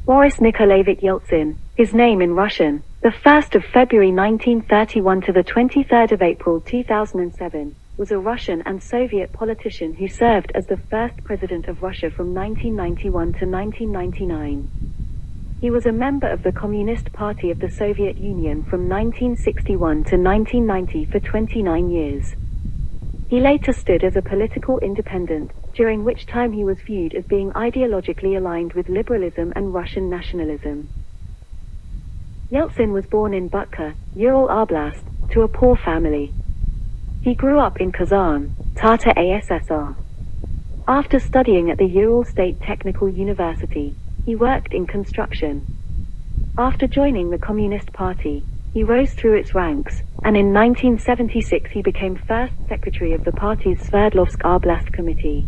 Boris Nikolaevich Yeltsin, his name in Russian, the 1st of February 1931 to the 23rd of April 2007, was a Russian and Soviet politician who served as the first president of Russia from 1991 to 1999. He was a member of the Communist Party of the Soviet Union from 1961 to 1990 for 29 years. He later stood as a political independent, during which time he was viewed as being ideologically aligned with liberalism and Russian nationalism. Yeltsin was born in Butka, Ural Oblast, to a poor family. He grew up in Kazan, Tatar ASSR. After studying at the Ural State Technical University, he worked in construction. After joining the Communist Party, he rose through its ranks, and in 1976 he became first secretary of the party's Sverdlovsk Oblast Committee.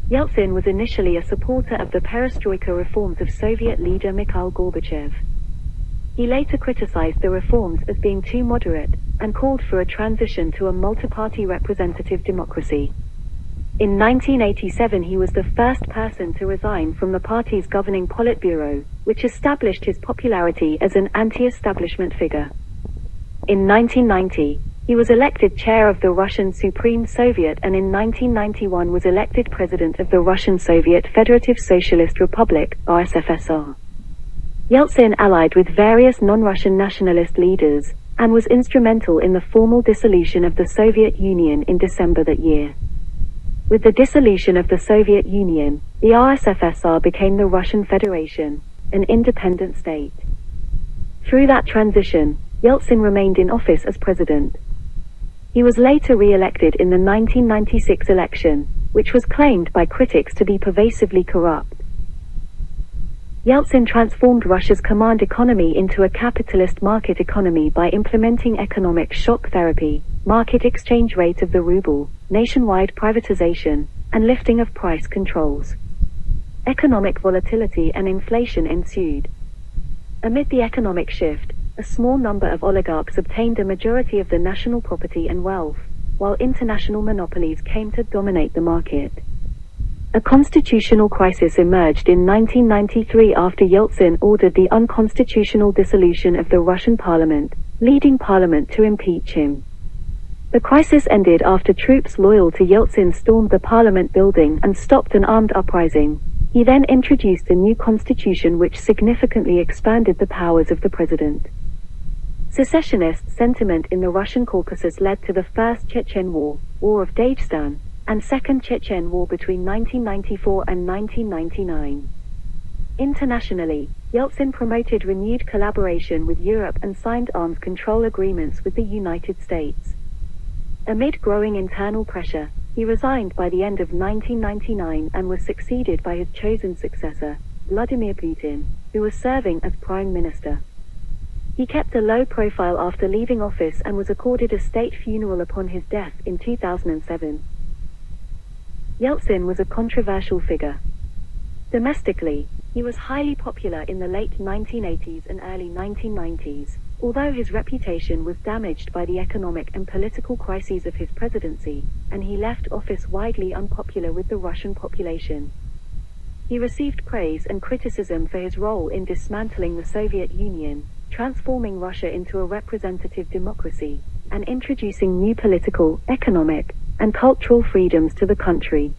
Yeltsin was initially a supporter of the perestroika reforms of Soviet leader Mikhail Gorbachev. He later criticized the reforms as being too moderate, and called for a transition to a multi-party representative democracy. In 1987 he was the first person to resign from the party's governing Politburo, which established his popularity as an anti-establishment figure. In 1990, he was elected chair of the Russian Supreme Soviet and in 1991 was elected president of the Russian Soviet Federative Socialist Republic, RSFSR. Yeltsin allied with various non-Russian nationalist leaders, and was instrumental in the formal dissolution of the Soviet Union in December that year. With the dissolution of the Soviet Union, the RSFSR became the Russian Federation, an independent state. Through that transition, Yeltsin remained in office as president. He was later re-elected in the 1996 election, which was claimed by critics to be pervasively corrupt. Yeltsin transformed Russia's command economy into a capitalist market economy by implementing economic shock therapy, market exchange rate of the ruble, nationwide privatization, and lifting of price controls. Economic volatility and inflation ensued. Amid the economic shift, a small number of oligarchs obtained a majority of the national property and wealth, while international monopolies came to dominate the market. A constitutional crisis emerged in 1993 after Yeltsin ordered the unconstitutional dissolution of the Russian parliament, leading parliament to impeach him. The crisis ended after troops loyal to Yeltsin stormed the parliament building and stopped an armed uprising. He then introduced a new constitution which significantly expanded the powers of the president. Secessionist sentiment in the Russian Caucasus led to the First Chechen War, War of Dagestan, and Second Chechen War between 1994 and 1999. Internationally, Yeltsin promoted renewed collaboration with Europe and signed arms control agreements with the United States. Amid growing internal pressure, he resigned by the end of 1999 and was succeeded by his chosen successor, Vladimir Putin, who was serving as prime minister. He kept a low profile after leaving office and was accorded a state funeral upon his death in 2007. Yeltsin was a controversial figure. Domestically, he was highly popular in the late 1980s and early 1990s, although his reputation was damaged by the economic and political crises of his presidency, and he left office widely unpopular with the Russian population. He received praise and criticism for his role in dismantling the Soviet Union, transforming Russia into a representative democracy, and introducing new political, economic, and cultural freedoms to the country.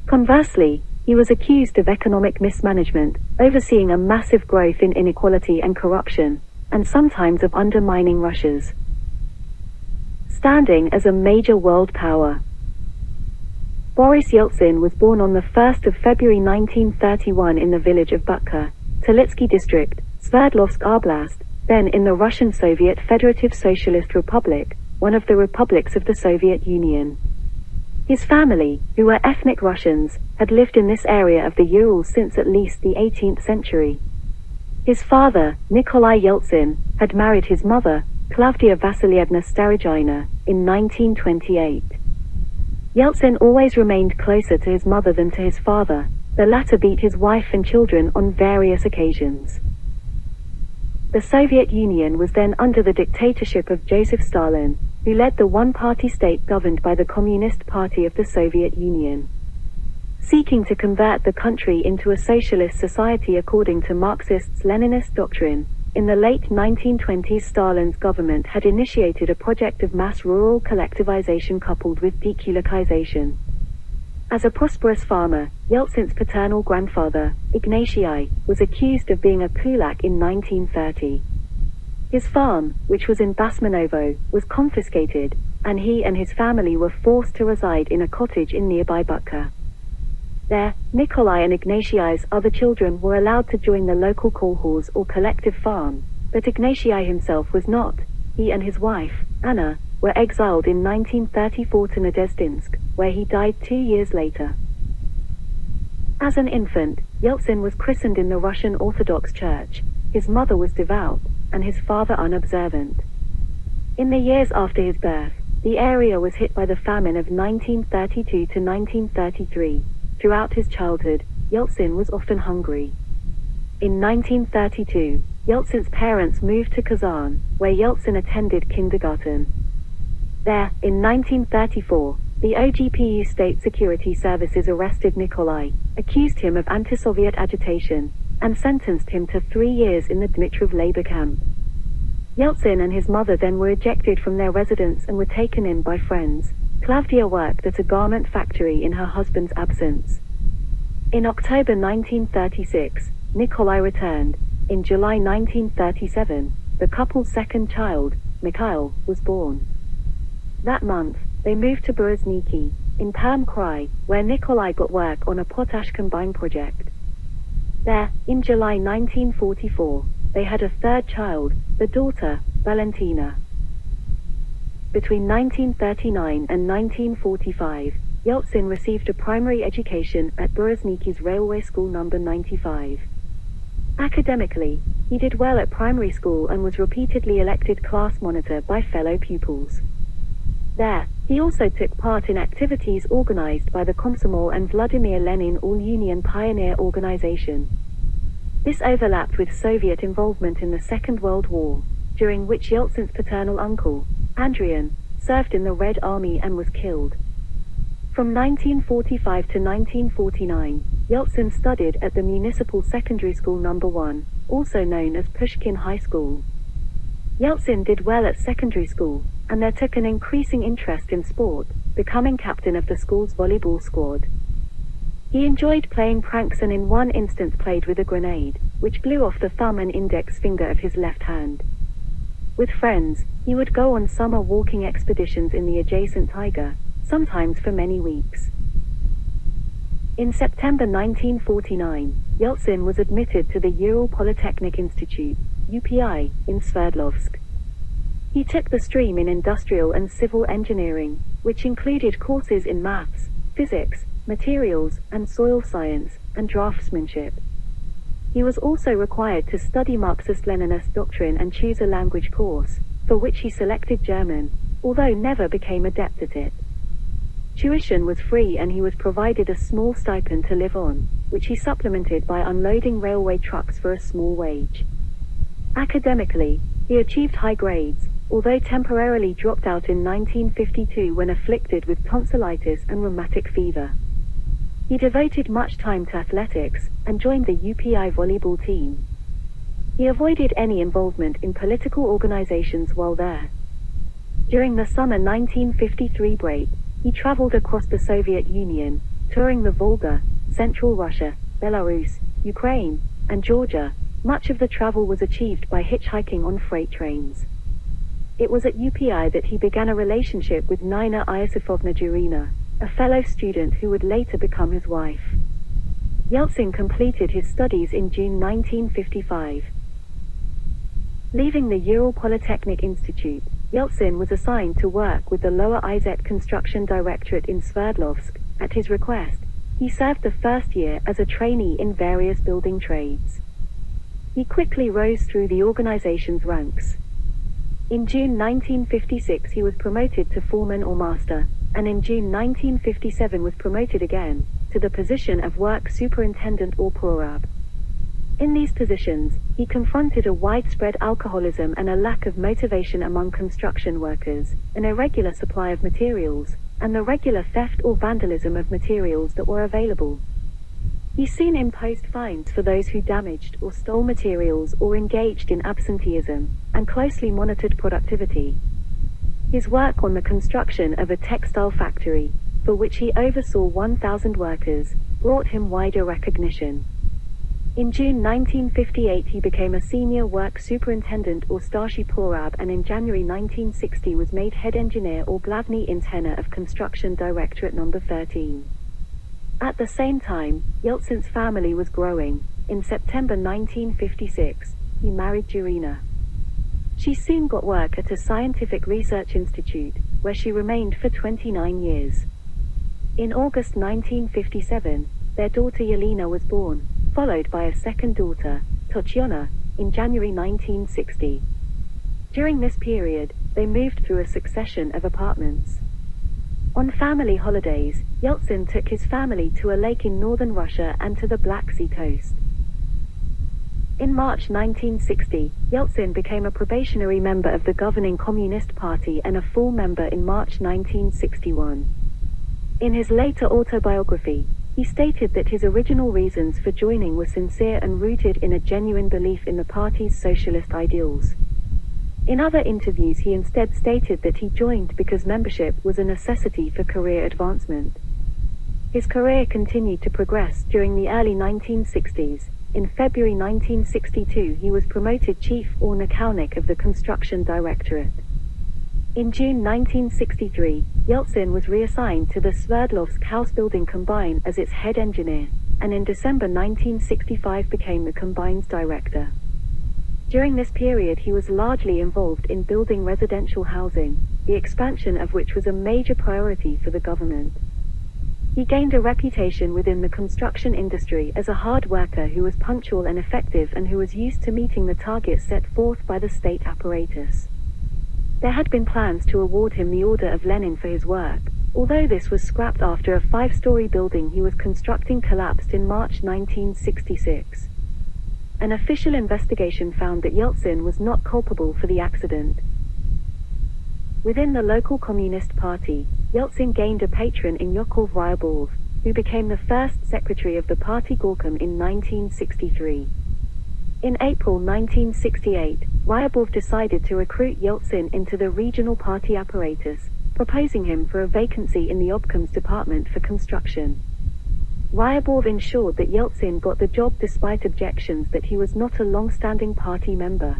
Conversely, he was accused of economic mismanagement, overseeing a massive growth in inequality and corruption, and sometimes of undermining Russia's standing as a major world power. Boris Yeltsin was born on the 1st of February 1931 in the village of Butka, Telitsky district, Sverdlovsk Oblast, then in the Russian Soviet Federative Socialist Republic, one of the republics of the Soviet Union. His family, who were ethnic Russians, had lived in this area of the Urals since at least the 18th century. His father, Nikolai Yeltsin, had married his mother, Klavdia Vasilyevna Starogina, in 1928. Yeltsin always remained closer to his mother than to his father. The latter beat his wife and children on various occasions. The Soviet Union was then under the dictatorship of Joseph Stalin, who led the one-party state governed by the Communist Party of the Soviet Union. seeking to convert the country into a socialist society according to Marxist-Leninist doctrine. In the late 1920s, Stalin's government had initiated a project of mass rural collectivization coupled with dekulakization. As a prosperous farmer, Yeltsin's paternal grandfather, Ignatii, was accused of being a kulak in 1930. His farm, which was in Basmanovo, was confiscated, and he and his family were forced to reside in a cottage in nearby Butka. There, Nikolai and Ignatii's other children were allowed to join the local kolkhoz or collective farm, but Ignatii himself was not. He and his wife, Anna, were exiled in 1934 to Nadezhdinsk, where he died 2 years later. As an infant, Yeltsin was christened in the Russian Orthodox Church. His mother was devout, and his father unobservant. In the years after his birth, the area was hit by the famine of 1932 to 1933. Throughout his childhood, Yeltsin was often hungry. In 1932, Yeltsin's parents moved to Kazan, where Yeltsin attended kindergarten. There, in 1934, the OGPU State Security Services arrested Nikolai, accused him of anti-Soviet agitation, and sentenced him to 3 years in the Dmitrov labor camp. Yeltsin and his mother then were ejected from their residence and were taken in by friends. Klavdia worked at a garment factory in her husband's absence. In October 1936, Nikolai returned. In July 1937, the couple's second child, Mikhail, was born. That month, they moved to Berezniki, in Perm Krai, where Nikolai got work on a potash combine project. There, in July 1944, they had a third child, the daughter, Valentina. Between 1939 and 1945, Yeltsin received a primary education at Berezniki's Railway School No. 95. Academically, he did well at primary school and was repeatedly elected class monitor by fellow pupils. There, he also took part in activities organized by the Komsomol and Vladimir Lenin All-Union Pioneer Organization. This overlapped with Soviet involvement in the Second World War, during which Yeltsin's paternal uncle, Andrian, served in the Red Army and was killed. From 1945 to 1949, Yeltsin studied at the Municipal Secondary School No. 1, also known as Pushkin High School. Yeltsin did well at secondary school, and there took an increasing interest in sport, becoming captain of the school's volleyball squad. He enjoyed playing pranks and in one instance played with a grenade, which blew off the thumb and index finger of his left hand. With friends, he would go on summer walking expeditions in the adjacent taiga, sometimes for many weeks. In September 1949, Yeltsin was admitted to the Ural Polytechnic Institute, UPI, in Sverdlovsk. He took the stream in industrial and civil engineering, which included courses in maths, physics, materials and soil science, and draftsmanship. He was also required to study Marxist-Leninist doctrine and choose a language course, for which he selected German, although never became adept at it. Tuition was free and he was provided a small stipend to live on, which he supplemented by unloading railway trucks for a small wage. Academically, he achieved high grades, although temporarily dropped out in 1952 when afflicted with tonsillitis and rheumatic fever. He devoted much time to athletics, and joined the UPI volleyball team. He avoided any involvement in political organizations while there. During the summer 1953 break, he traveled across the Soviet Union, touring the Volga, Central Russia, Belarus, Ukraine, and Georgia. Much of the travel was achieved by hitchhiking on freight trains. It was at UPI that he began a relationship with Nina Iosifovna Jurina, a fellow student who would later become his wife. Yeltsin completed his studies in June 1955. Leaving the Ural Polytechnic Institute, Yeltsin was assigned to work with the Lower Izet Construction Directorate in Sverdlovsk. At his request, he served the first year as a trainee in various building trades. He quickly rose through the organization's ranks. In June 1956 he was promoted to foreman or master, and in June 1957 was promoted again, to the position of work superintendent or prorab. In these positions, he confronted a widespread alcoholism and a lack of motivation among construction workers, an irregular supply of materials, and the regular theft or vandalism of materials that were available. He soon imposed fines for those who damaged or stole materials or engaged in absenteeism, and closely monitored productivity. His work on the construction of a textile factory, for which he oversaw 1,000 workers, brought him wider recognition. In June 1958 he became a senior work superintendent or starshi porab, and in January 1960 was made head engineer or glavny intendant of Construction Directorate No. 13. At the same time, Yeltsin's family was growing. In September 1956, he married Jurina. She soon got work at a scientific research institute, where she remained for 29 years. In August 1957, their daughter Yelena was born, followed by a second daughter, Tatiana, in January 1960. During this period, they moved through a succession of apartments. On family holidays, Yeltsin took his family to a lake in northern Russia and to the Black Sea coast. In March 1960, Yeltsin became a probationary member of the governing Communist Party and a full member in March 1961. In his later autobiography, he stated that his original reasons for joining were sincere and rooted in a genuine belief in the party's socialist ideals. In other interviews he instead stated that he joined because membership was a necessity for career advancement. His career continued to progress during the early 1960s. In February 1962 he was promoted chief or Nakalnik of the Construction Directorate. In June 1963, Yeltsin was reassigned to the Sverdlovsk house building combine as its head engineer, and in December 1965 became the combine's director. During this period he was largely involved in building residential housing, the expansion of which was a major priority for the government. He gained a reputation within the construction industry as a hard worker who was punctual and effective and who was used to meeting the targets set forth by the state apparatus. There had been plans to award him the Order of Lenin for his work, although this was scrapped after a 5-story building he was constructing collapsed in March 1966. An official investigation found that Yeltsin was not culpable for the accident. Within the local Communist Party, Yeltsin gained a patron in Yakov Ryabov, who became the first secretary of the party Gorkom in 1963. In April 1968, Ryabov decided to recruit Yeltsin into the regional party apparatus, proposing him for a vacancy in the Obkom's department for construction. Ryabov ensured that Yeltsin got the job despite objections that he was not a long-standing party member.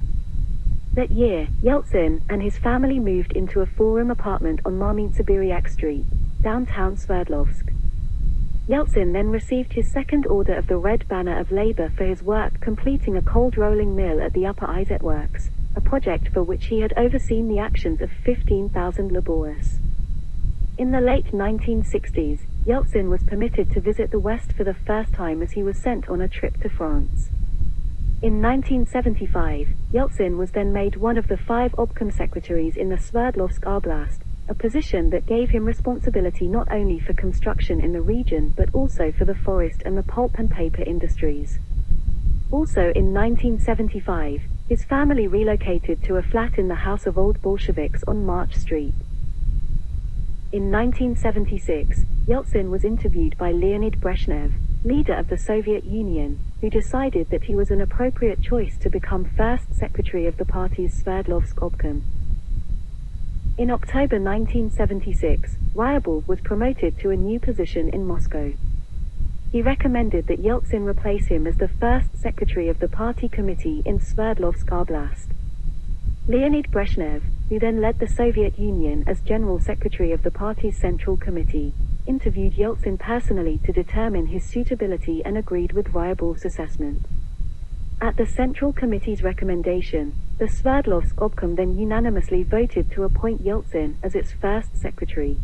That year, Yeltsin and his family moved into a four-room apartment on Marmintsibiryak Street, downtown Sverdlovsk. Yeltsin then received his second Order of the Red Banner of Labor for his work completing a cold rolling mill at the Upper Izet Works, a project for which he had overseen the actions of 15,000 laborers. In the late 1960s, Yeltsin was permitted to visit the West for the first time as he was sent on a trip to France. In 1975, Yeltsin was then made one of the 5 Obkom secretaries in the Sverdlovsk Oblast, a position that gave him responsibility not only for construction in the region but also for the forest and the pulp and paper industries. Also in 1975, his family relocated to a flat in the House of Old Bolsheviks on March Street. In 1976, Yeltsin was interviewed by Leonid Brezhnev, leader of the Soviet Union, who decided that he was an appropriate choice to become first secretary of the party's Sverdlovsk Obkom. In October 1976, Ryabov was promoted to a new position in Moscow. He recommended that Yeltsin replace him as the first secretary of the party committee in Sverdlovsk Oblast. Leonid Brezhnev, who then led the Soviet Union as General Secretary of the party's Central Committee, interviewed Yeltsin personally to determine his suitability and agreed with Ryabov's assessment. At the Central Committee's recommendation, the Sverdlovsk Obkom then unanimously voted to appoint Yeltsin as its first secretary.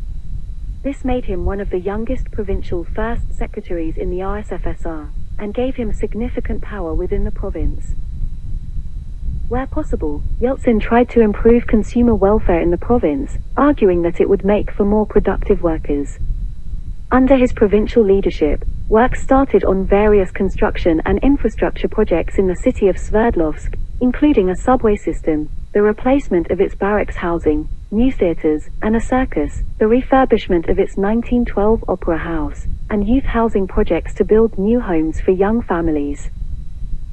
This made him one of the youngest provincial first secretaries in the RSFSR, and gave him significant power within the province. Where possible, Yeltsin tried to improve consumer welfare in the province, arguing that it would make for more productive workers. Under his provincial leadership, work started on various construction and infrastructure projects in the city of Sverdlovsk, including a subway system, the replacement of its barracks housing, new theaters, and a circus, the refurbishment of its 1912 Opera House, and youth housing projects to build new homes for young families.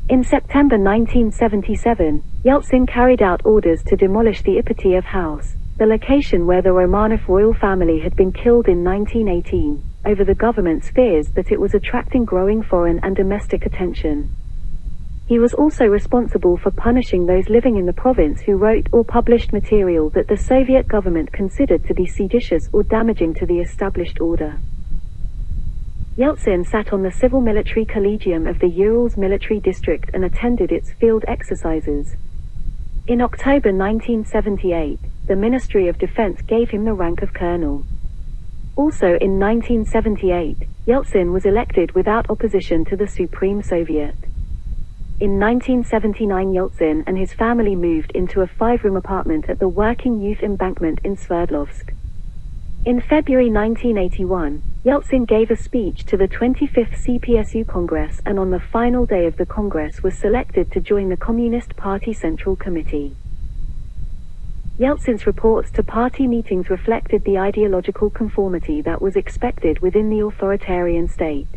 In September 1977, Yeltsin carried out orders to demolish the Ipatiev House, the location where the Romanov royal family had been killed in 1918, over the government's fears that it was attracting growing foreign and domestic attention. He was also responsible for punishing those living in the province who wrote or published material that the Soviet government considered to be seditious or damaging to the established order. Yeltsin sat on the Civil Military Collegium of the Urals Military District and attended its field exercises. In October 1978, the Ministry of Defense gave him the rank of colonel. Also in 1978, Yeltsin was elected without opposition to the Supreme Soviet. In 1979, Yeltsin and his family moved into a 5-room apartment at the Working Youth Embankment in Sverdlovsk. In February 1981, Yeltsin gave a speech to the 25th CPSU Congress and on the final day of the Congress was selected to join the Communist Party Central Committee. Yeltsin's reports to party meetings reflected the ideological conformity that was expected within the authoritarian state.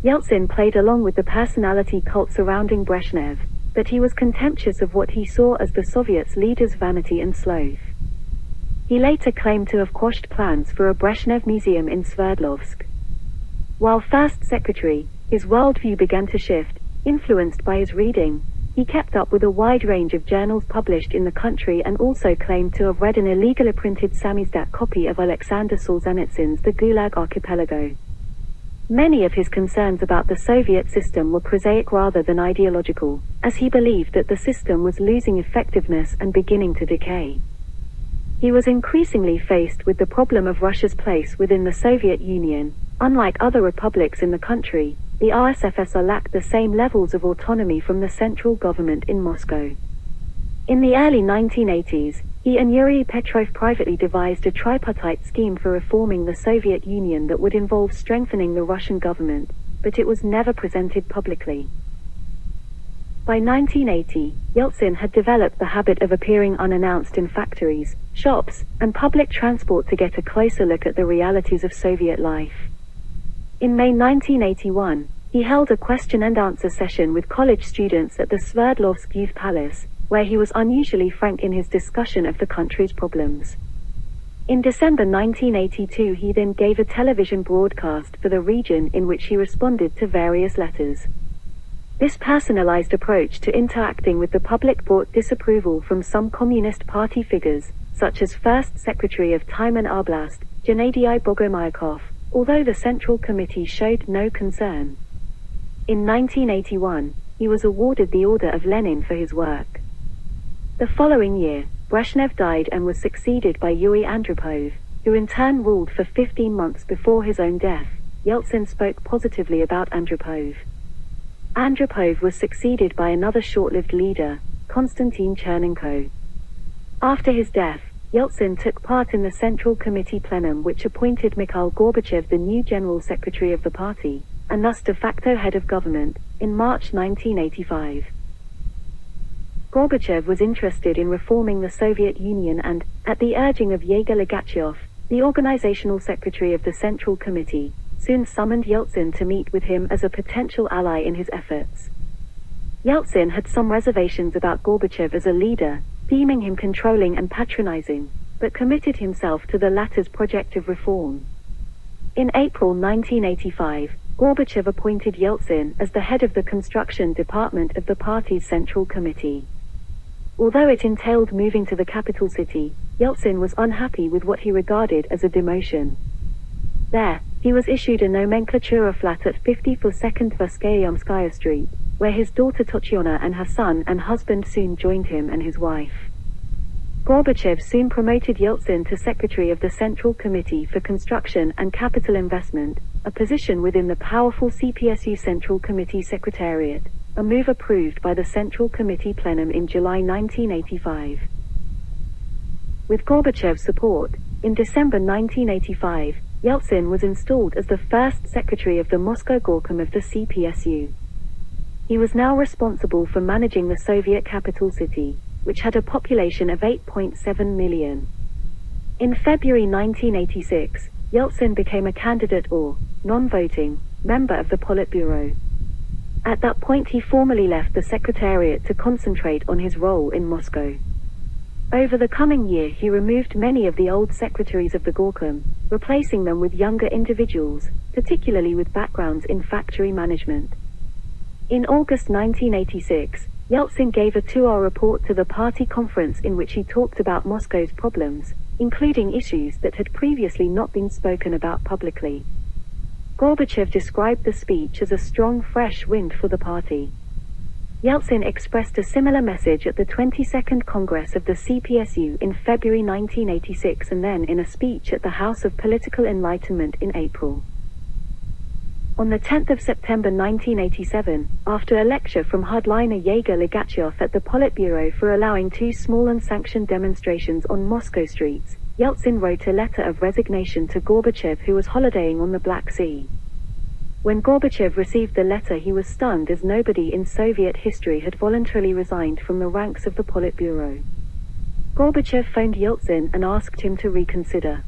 Yeltsin played along with the personality cult surrounding Brezhnev, but he was contemptuous of what he saw as the Soviets' leaders' vanity and sloth. He later claimed to have quashed plans for a Brezhnev museum in Sverdlovsk. While first secretary, his worldview began to shift, influenced by his reading. He kept up with a wide range of journals published in the country and also claimed to have read an illegally printed samizdat copy of Alexander Solzhenitsyn's The Gulag Archipelago. Many of his concerns about the Soviet system were prosaic rather than ideological, as he believed that the system was losing effectiveness and beginning to decay. He was increasingly faced with the problem of Russia's place within the Soviet Union. Unlike other republics in the country, the RSFSR lacked the same levels of autonomy from the central government in Moscow. In the early 1980s, he and Yuri Petrov privately devised a tripartite scheme for reforming the Soviet Union that would involve strengthening the Russian government, but it was never presented publicly. By 1980, Yeltsin had developed the habit of appearing unannounced in factories, shops, and public transport to get a closer look at the realities of Soviet life. In May 1981, he held a question-and-answer session with college students at the Sverdlovsk Youth Palace, where he was unusually frank in his discussion of the country's problems. In December 1982, he then gave a television broadcast for the region in which he responded to various letters. This personalized approach to interacting with the public brought disapproval from some Communist Party figures, such as First Secretary of Taiman Oblast, Gennady Bogomyakov, although the Central Committee showed no concern. In 1981, he was awarded the Order of Lenin for his work. The following year, Brezhnev died and was succeeded by Yuri Andropov, who in turn ruled for 15 months before his own death. Yeltsin spoke positively about Andropov. Andropov was succeeded by another short-lived leader, Konstantin Chernenko. After his death, Yeltsin took part in the Central Committee plenum which appointed Mikhail Gorbachev the new General Secretary of the party, and thus de facto head of government, in March 1985. Gorbachev was interested in reforming the Soviet Union and, at the urging of Yegor Ligachev, the organizational secretary of the Central Committee, soon summoned Yeltsin to meet with him as a potential ally in his efforts. Yeltsin had some reservations about Gorbachev as a leader, deeming him controlling and patronizing, but committed himself to the latter's project of reform. In April 1985, Gorbachev appointed Yeltsin as the head of the construction department of the party's Central Committee. Although it entailed moving to the capital city, Yeltsin was unhappy with what he regarded as a demotion. There, he was issued a nomenklatura flat at 52nd Voskaya Street, where his daughter Totyana and her son and husband soon joined him and his wife. Gorbachev soon promoted Yeltsin to secretary of the Central Committee for Construction and Capital Investment, a position within the powerful CPSU Central Committee Secretariat, a move approved by the Central Committee plenum in July 1985. With Gorbachev's support, in December 1985, Yeltsin was installed as the first secretary of the Moscow Gorkom of the CPSU. He was now responsible for managing the Soviet capital city, which had a population of 8.7 million. In February 1986, Yeltsin became a candidate or non-voting member of the Politburo. At that point he formally left the Secretariat to concentrate on his role in Moscow. Over the coming year he removed many of the old secretaries of the Gorkom, replacing them with younger individuals, particularly with backgrounds in factory management. In August 1986, Yeltsin gave a 2-hour report to the party conference in which he talked about Moscow's problems, including issues that had previously not been spoken about publicly. Gorbachev described the speech as a strong fresh wind for the party. Yeltsin expressed a similar message at the 22nd Congress of the CPSU in February 1986 and then in a speech at the House of Political Enlightenment in April. On the 10th of September 1987, after a lecture from hardliner Yegor Ligachev at the Politburo for allowing 2 small unsanctioned demonstrations on Moscow streets, Yeltsin wrote a letter of resignation to Gorbachev, who was holidaying on the Black Sea. When Gorbachev received the letter he was stunned, as nobody in Soviet history had voluntarily resigned from the ranks of the Politburo. Gorbachev phoned Yeltsin and asked him to reconsider.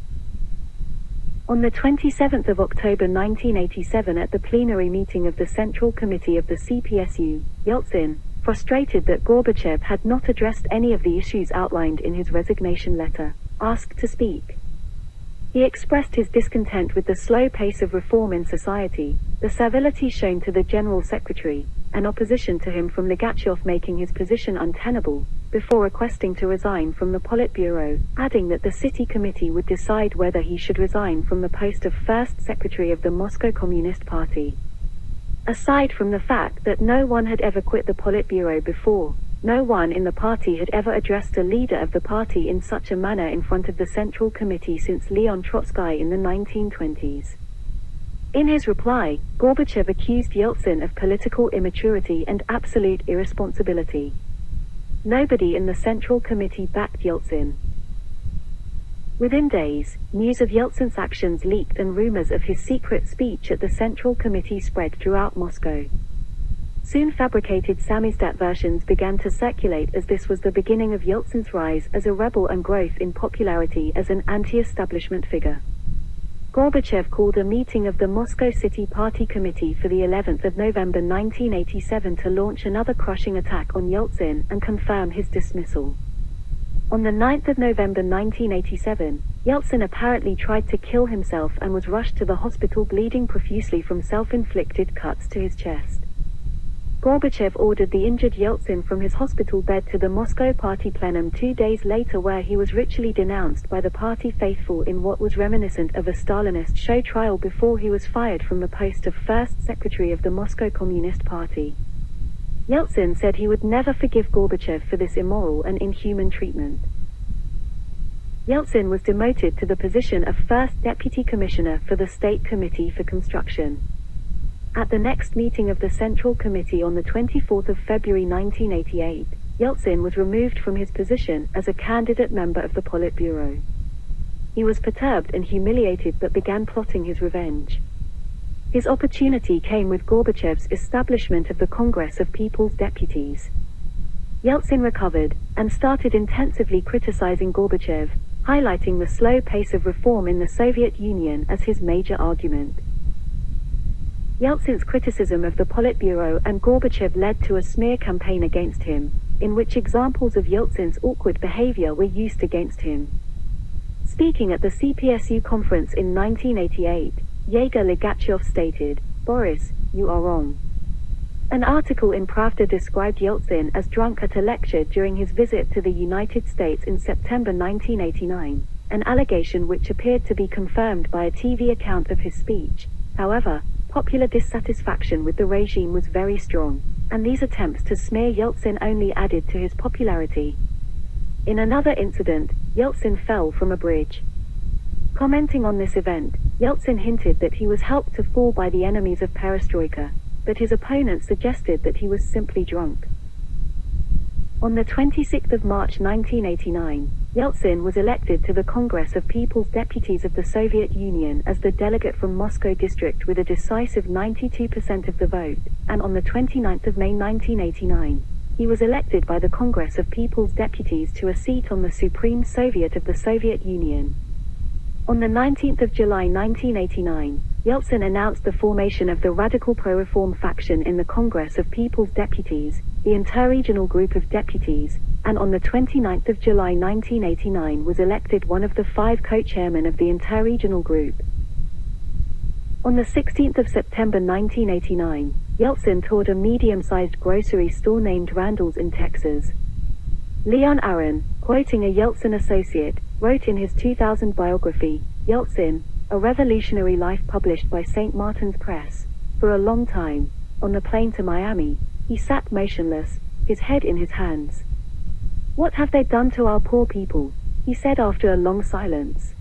On the 27th of October 1987 at the plenary meeting of the Central Committee of the CPSU, Yeltsin, frustrated that Gorbachev had not addressed any of the issues outlined in his resignation letter, asked to speak. He expressed his discontent with the slow pace of reform in society, the servility shown to the General Secretary, and opposition to him from Ligachev making his position untenable, before requesting to resign from the Politburo, adding that the city committee would decide whether he should resign from the post of First Secretary of the Moscow Communist Party. Aside from the fact that no one had ever quit the Politburo before, no one in the party had ever addressed a leader of the party in such a manner in front of the Central Committee since Leon Trotsky in the 1920s. In his reply, Gorbachev accused Yeltsin of political immaturity and absolute irresponsibility. Nobody in the Central Committee backed Yeltsin. Within days, news of Yeltsin's actions leaked and rumors of his secret speech at the Central Committee spread throughout Moscow. Soon fabricated samizdat versions began to circulate as this was the beginning of Yeltsin's rise as a rebel and growth in popularity as an anti-establishment figure. Gorbachev called a meeting of the Moscow City Party Committee for the 11th of November 1987 to launch another crushing attack on Yeltsin and confirm his dismissal. On the 9th of November 1987, Yeltsin apparently tried to kill himself and was rushed to the hospital bleeding profusely from self-inflicted cuts to his chest. Gorbachev ordered the injured Yeltsin from his hospital bed to the Moscow Party plenum 2 days later, where he was ritually denounced by the party faithful in what was reminiscent of a Stalinist show trial before he was fired from the post of First Secretary of the Moscow Communist Party. Yeltsin said he would never forgive Gorbachev for this immoral and inhuman treatment. Yeltsin was demoted to the position of First Deputy Commissioner for the State Committee for Construction. At the next meeting of the Central Committee on the 24th of February 1988, Yeltsin was removed from his position as a candidate member of the Politburo. He was perturbed and humiliated but began plotting his revenge. His opportunity came with Gorbachev's establishment of the Congress of People's Deputies. Yeltsin recovered, and started intensively criticizing Gorbachev, highlighting the slow pace of reform in the Soviet Union as his major argument. Yeltsin's criticism of the Politburo and Gorbachev led to a smear campaign against him, in which examples of Yeltsin's awkward behavior were used against him. Speaking at the CPSU conference in 1988, Yegor Ligachev stated, "Boris, you are wrong." An article in Pravda described Yeltsin as drunk at a lecture during his visit to the United States in September 1989, an allegation which appeared to be confirmed by a TV account of his speech. However, popular dissatisfaction with the regime was very strong, and these attempts to smear Yeltsin only added to his popularity. In another incident, Yeltsin fell from a bridge. Commenting on this event, Yeltsin hinted that he was helped to fall by the enemies of perestroika, but his opponents suggested that he was simply drunk. On the 26th of March 1989, Yeltsin was elected to the Congress of People's Deputies of the Soviet Union as the delegate from Moscow district with a decisive 92% of the vote, and on the 29th of May 1989, he was elected by the Congress of People's Deputies to a seat on the Supreme Soviet of the Soviet Union. On the 19th of July 1989, Yeltsin announced the formation of the radical pro-reform faction in the Congress of People's Deputies, the interregional group of deputies, and on the 29th of July 1989 was elected one of the 5 co-chairmen of the interregional group. On the 16th of September 1989, Yeltsin toured a medium-sized grocery store named Randall's in Texas. Leon Aaron, quoting a Yeltsin associate, wrote in his 2000 biography, Yeltsin, A Revolutionary Life published by St. Martin's Press, "For a long time, on the plane to Miami, he sat motionless, his head in his hands. What have they done to our poor people?" he said after a long silence.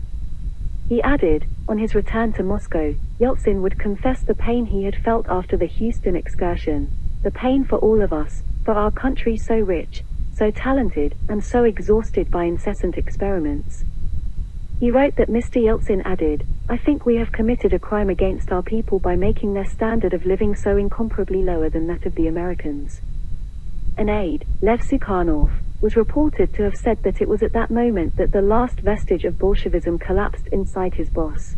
He added, on his return to Moscow, Yeltsin would confess the pain he had felt after the Houston excursion, the pain for all of us, for our country so rich, so talented, and so exhausted by incessant experiments. He wrote that Mr. Yeltsin added, "I think we have committed a crime against our people by making their standard of living so incomparably lower than that of the Americans." An aide, Lev Sukhanov, was reported to have said that it was at that moment that the last vestige of Bolshevism collapsed inside his boss.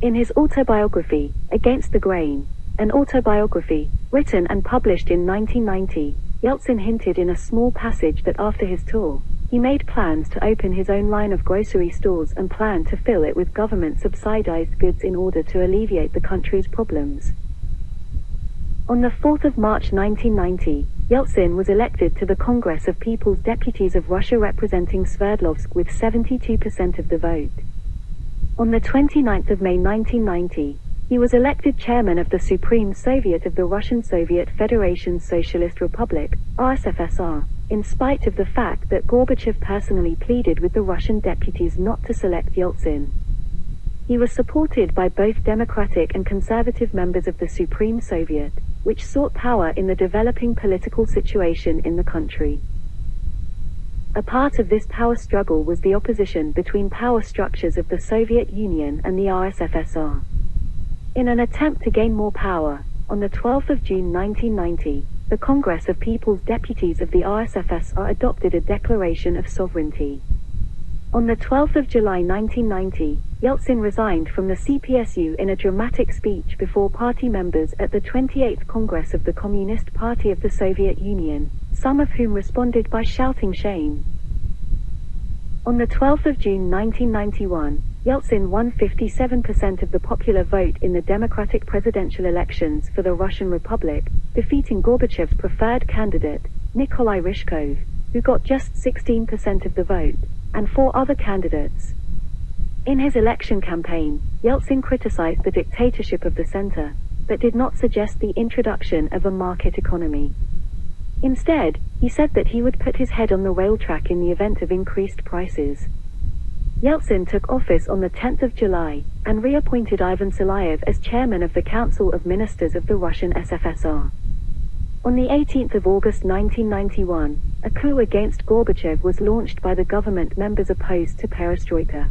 In his autobiography, Against the Grain, an autobiography, written and published in 1990, Yeltsin hinted in a small passage that after his tour, he made plans to open his own line of grocery stores and planned to fill it with government-subsidized goods in order to alleviate the country's problems. On the 4th of March 1990, Yeltsin was elected to the Congress of People's Deputies of Russia representing Sverdlovsk with 72% of the vote. On the 29th of May 1990, he was elected chairman of the Supreme Soviet of the Russian Soviet Federation's Socialist Republic, RSFSR, in spite of the fact that Gorbachev personally pleaded with the Russian deputies not to select Yeltsin. He was supported by both democratic and conservative members of the Supreme Soviet, which sought power in the developing political situation in the country. A part of this power struggle was the opposition between power structures of the Soviet Union and the RSFSR. In an attempt to gain more power, on the 12th of June 1990, the Congress of People's Deputies of the RSFSR adopted a declaration of sovereignty. On the 12th of July 1990, Yeltsin resigned from the CPSU in a dramatic speech before party members at the 28th Congress of the Communist Party of the Soviet Union, some of whom responded by shouting shame. On the 12th of June 1991, Yeltsin won 57% of the popular vote in the democratic presidential elections for the Russian Republic, defeating Gorbachev's preferred candidate, Nikolai Ryzhkov, who got just 16% of the vote, and 4 other candidates. In his election campaign, Yeltsin criticized the dictatorship of the center, but did not suggest the introduction of a market economy. Instead, he said that he would put his head on the rail track in the event of increased prices. Yeltsin took office on the 10th of July, and reappointed Ivan Selayev as chairman of the Council of Ministers of the Russian SFSR. On the 18th of August 1991, a coup against Gorbachev was launched by the government members opposed to perestroika.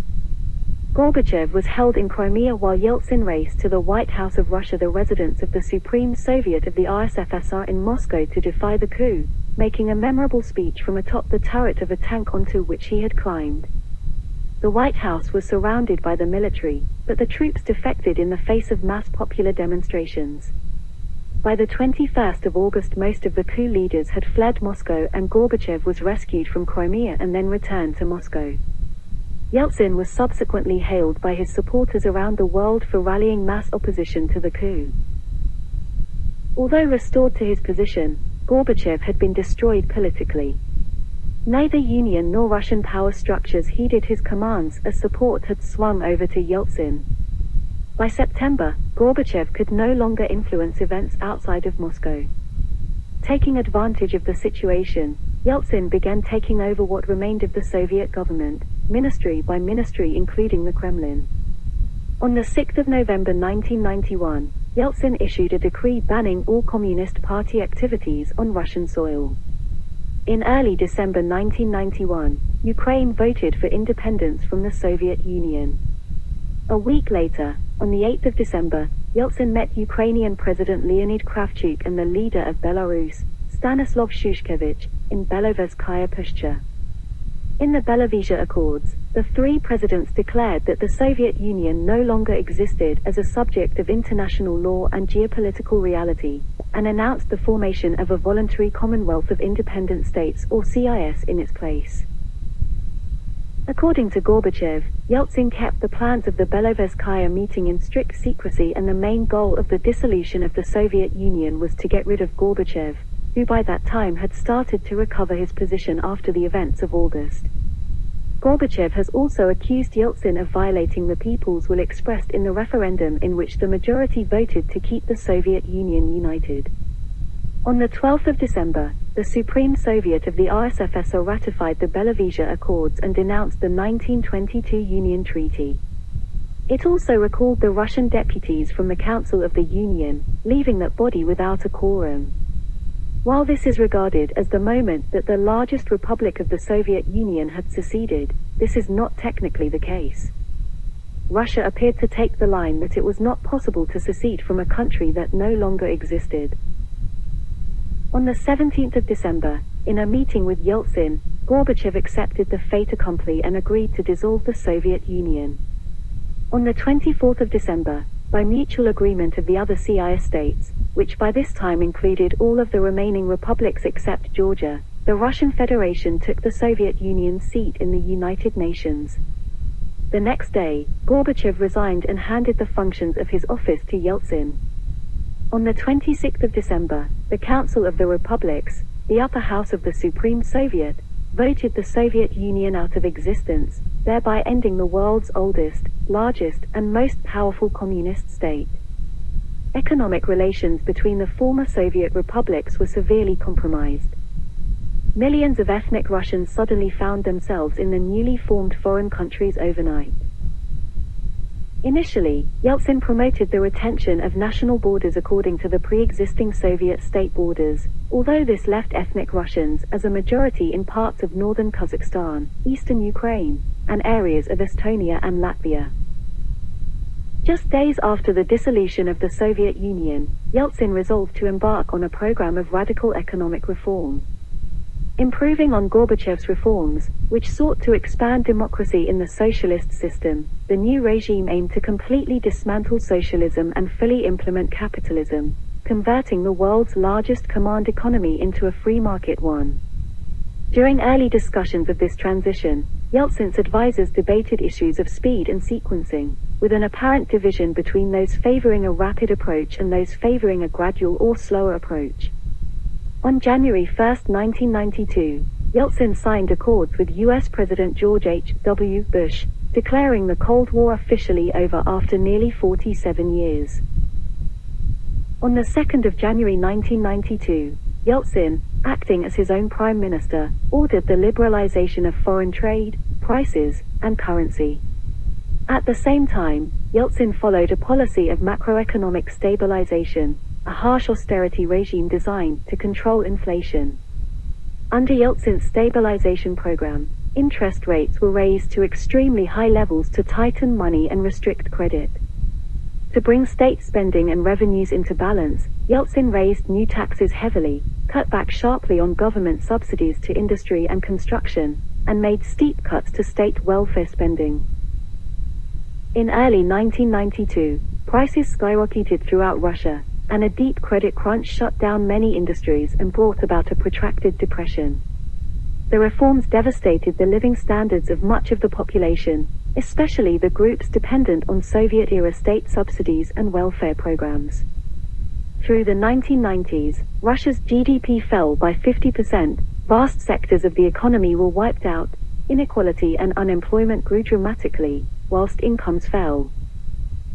Gorbachev was held in Crimea while Yeltsin raced to the White House of Russia, the residence of the Supreme Soviet of the RSFSR in Moscow, to defy the coup, making a memorable speech from atop the turret of a tank onto which he had climbed. The White House was surrounded by the military, but the troops defected in the face of mass popular demonstrations. By the 21st of August, most of the coup leaders had fled Moscow, and Gorbachev was rescued from Crimea and then returned to Moscow. Yeltsin was subsequently hailed by his supporters around the world for rallying mass opposition to the coup. Although restored to his position, Gorbachev had been destroyed politically. Neither Union nor Russian power structures heeded his commands, as support had swung over to Yeltsin. By September, Gorbachev could no longer influence events outside of Moscow. Taking advantage of the situation, Yeltsin began taking over what remained of the Soviet government, ministry by ministry, including the Kremlin. On the 6th of November 1991, Yeltsin issued a decree banning all Communist Party activities on Russian soil. In early December 1991, Ukraine voted for independence from the Soviet Union. A week later, on the 8th of December, Yeltsin met Ukrainian President Leonid Kravchuk and the leader of Belarus, Stanislav Shushkevich, in Belovetskaya Pushcha. In the Belavesha Accords, the three presidents declared that the Soviet Union no longer existed as a subject of international law and geopolitical reality, and announced the formation of a voluntary Commonwealth of Independent States or CIS in its place. According to Gorbachev, Yeltsin kept the plans of the Belovetskaya meeting in strict secrecy, and the main goal of the dissolution of the Soviet Union was to get rid of Gorbachev, who by that time had started to recover his position after the events of August. Gorbachev has also accused Yeltsin of violating the people's will expressed in the referendum in which the majority voted to keep the Soviet Union united. On the 12th of December, the Supreme Soviet of the RSFSR ratified the Belavesha Accords and denounced the 1922 Union Treaty. It also recalled the Russian deputies from the Council of the Union, leaving that body without a quorum. While this is regarded as the moment that the largest republic of the Soviet Union had seceded, this is not technically the case. Russia appeared to take the line that it was not possible to secede from a country that no longer existed. On the 17th of December, in a meeting with Yeltsin, Gorbachev accepted the fait accompli and agreed to dissolve the Soviet Union. On the 24th of December, by mutual agreement of the other CIS states, which by this time included all of the remaining republics except Georgia, the Russian Federation took the Soviet Union's seat in the United Nations. The next day, Gorbachev resigned and handed the functions of his office to Yeltsin. On the 26th of December, the Council of the Republics, the upper house of the Supreme Soviet, voted the Soviet Union out of existence, thereby ending the world's oldest, largest, and most powerful communist state. Economic relations between the former Soviet republics were severely compromised. Millions of ethnic Russians suddenly found themselves in the newly formed foreign countries overnight. Initially, Yeltsin promoted the retention of national borders according to the pre-existing Soviet state borders, although this left ethnic Russians as a majority in parts of northern Kazakhstan, eastern Ukraine, and areas of Estonia and Latvia. Just days after the dissolution of the Soviet Union, Yeltsin resolved to embark on a program of radical economic reform. Improving on Gorbachev's reforms, which sought to expand democracy in the socialist system, the new regime aimed to completely dismantle socialism and fully implement capitalism, converting the world's largest command economy into a free market one. During early discussions of this transition, Yeltsin's advisors debated issues of speed and sequencing, with an apparent division between those favoring a rapid approach and those favoring a gradual or slower approach. On January 1, 1992, Yeltsin signed accords with U.S. President George H.W. Bush, declaring the Cold War officially over after nearly 47 years. On the 2nd of January 1992, Yeltsin, acting as his own prime minister, ordered the liberalization of foreign trade, prices, and currency. At the same time, Yeltsin followed a policy of macroeconomic stabilization, a harsh austerity regime designed to control inflation. Under Yeltsin's stabilization program, interest rates were raised to extremely high levels to tighten money and restrict credit. To bring state spending and revenues into balance, Yeltsin raised new taxes heavily, cut back sharply on government subsidies to industry and construction, and made steep cuts to state welfare spending. In early 1992, prices skyrocketed throughout Russia, and a deep credit crunch shut down many industries and brought about a protracted depression. The reforms devastated the living standards of much of the population, especially the groups dependent on Soviet-era state subsidies and welfare programs. Through the 1990s, Russia's GDP fell by 50%, vast sectors of the economy were wiped out, inequality and unemployment grew dramatically, whilst incomes fell.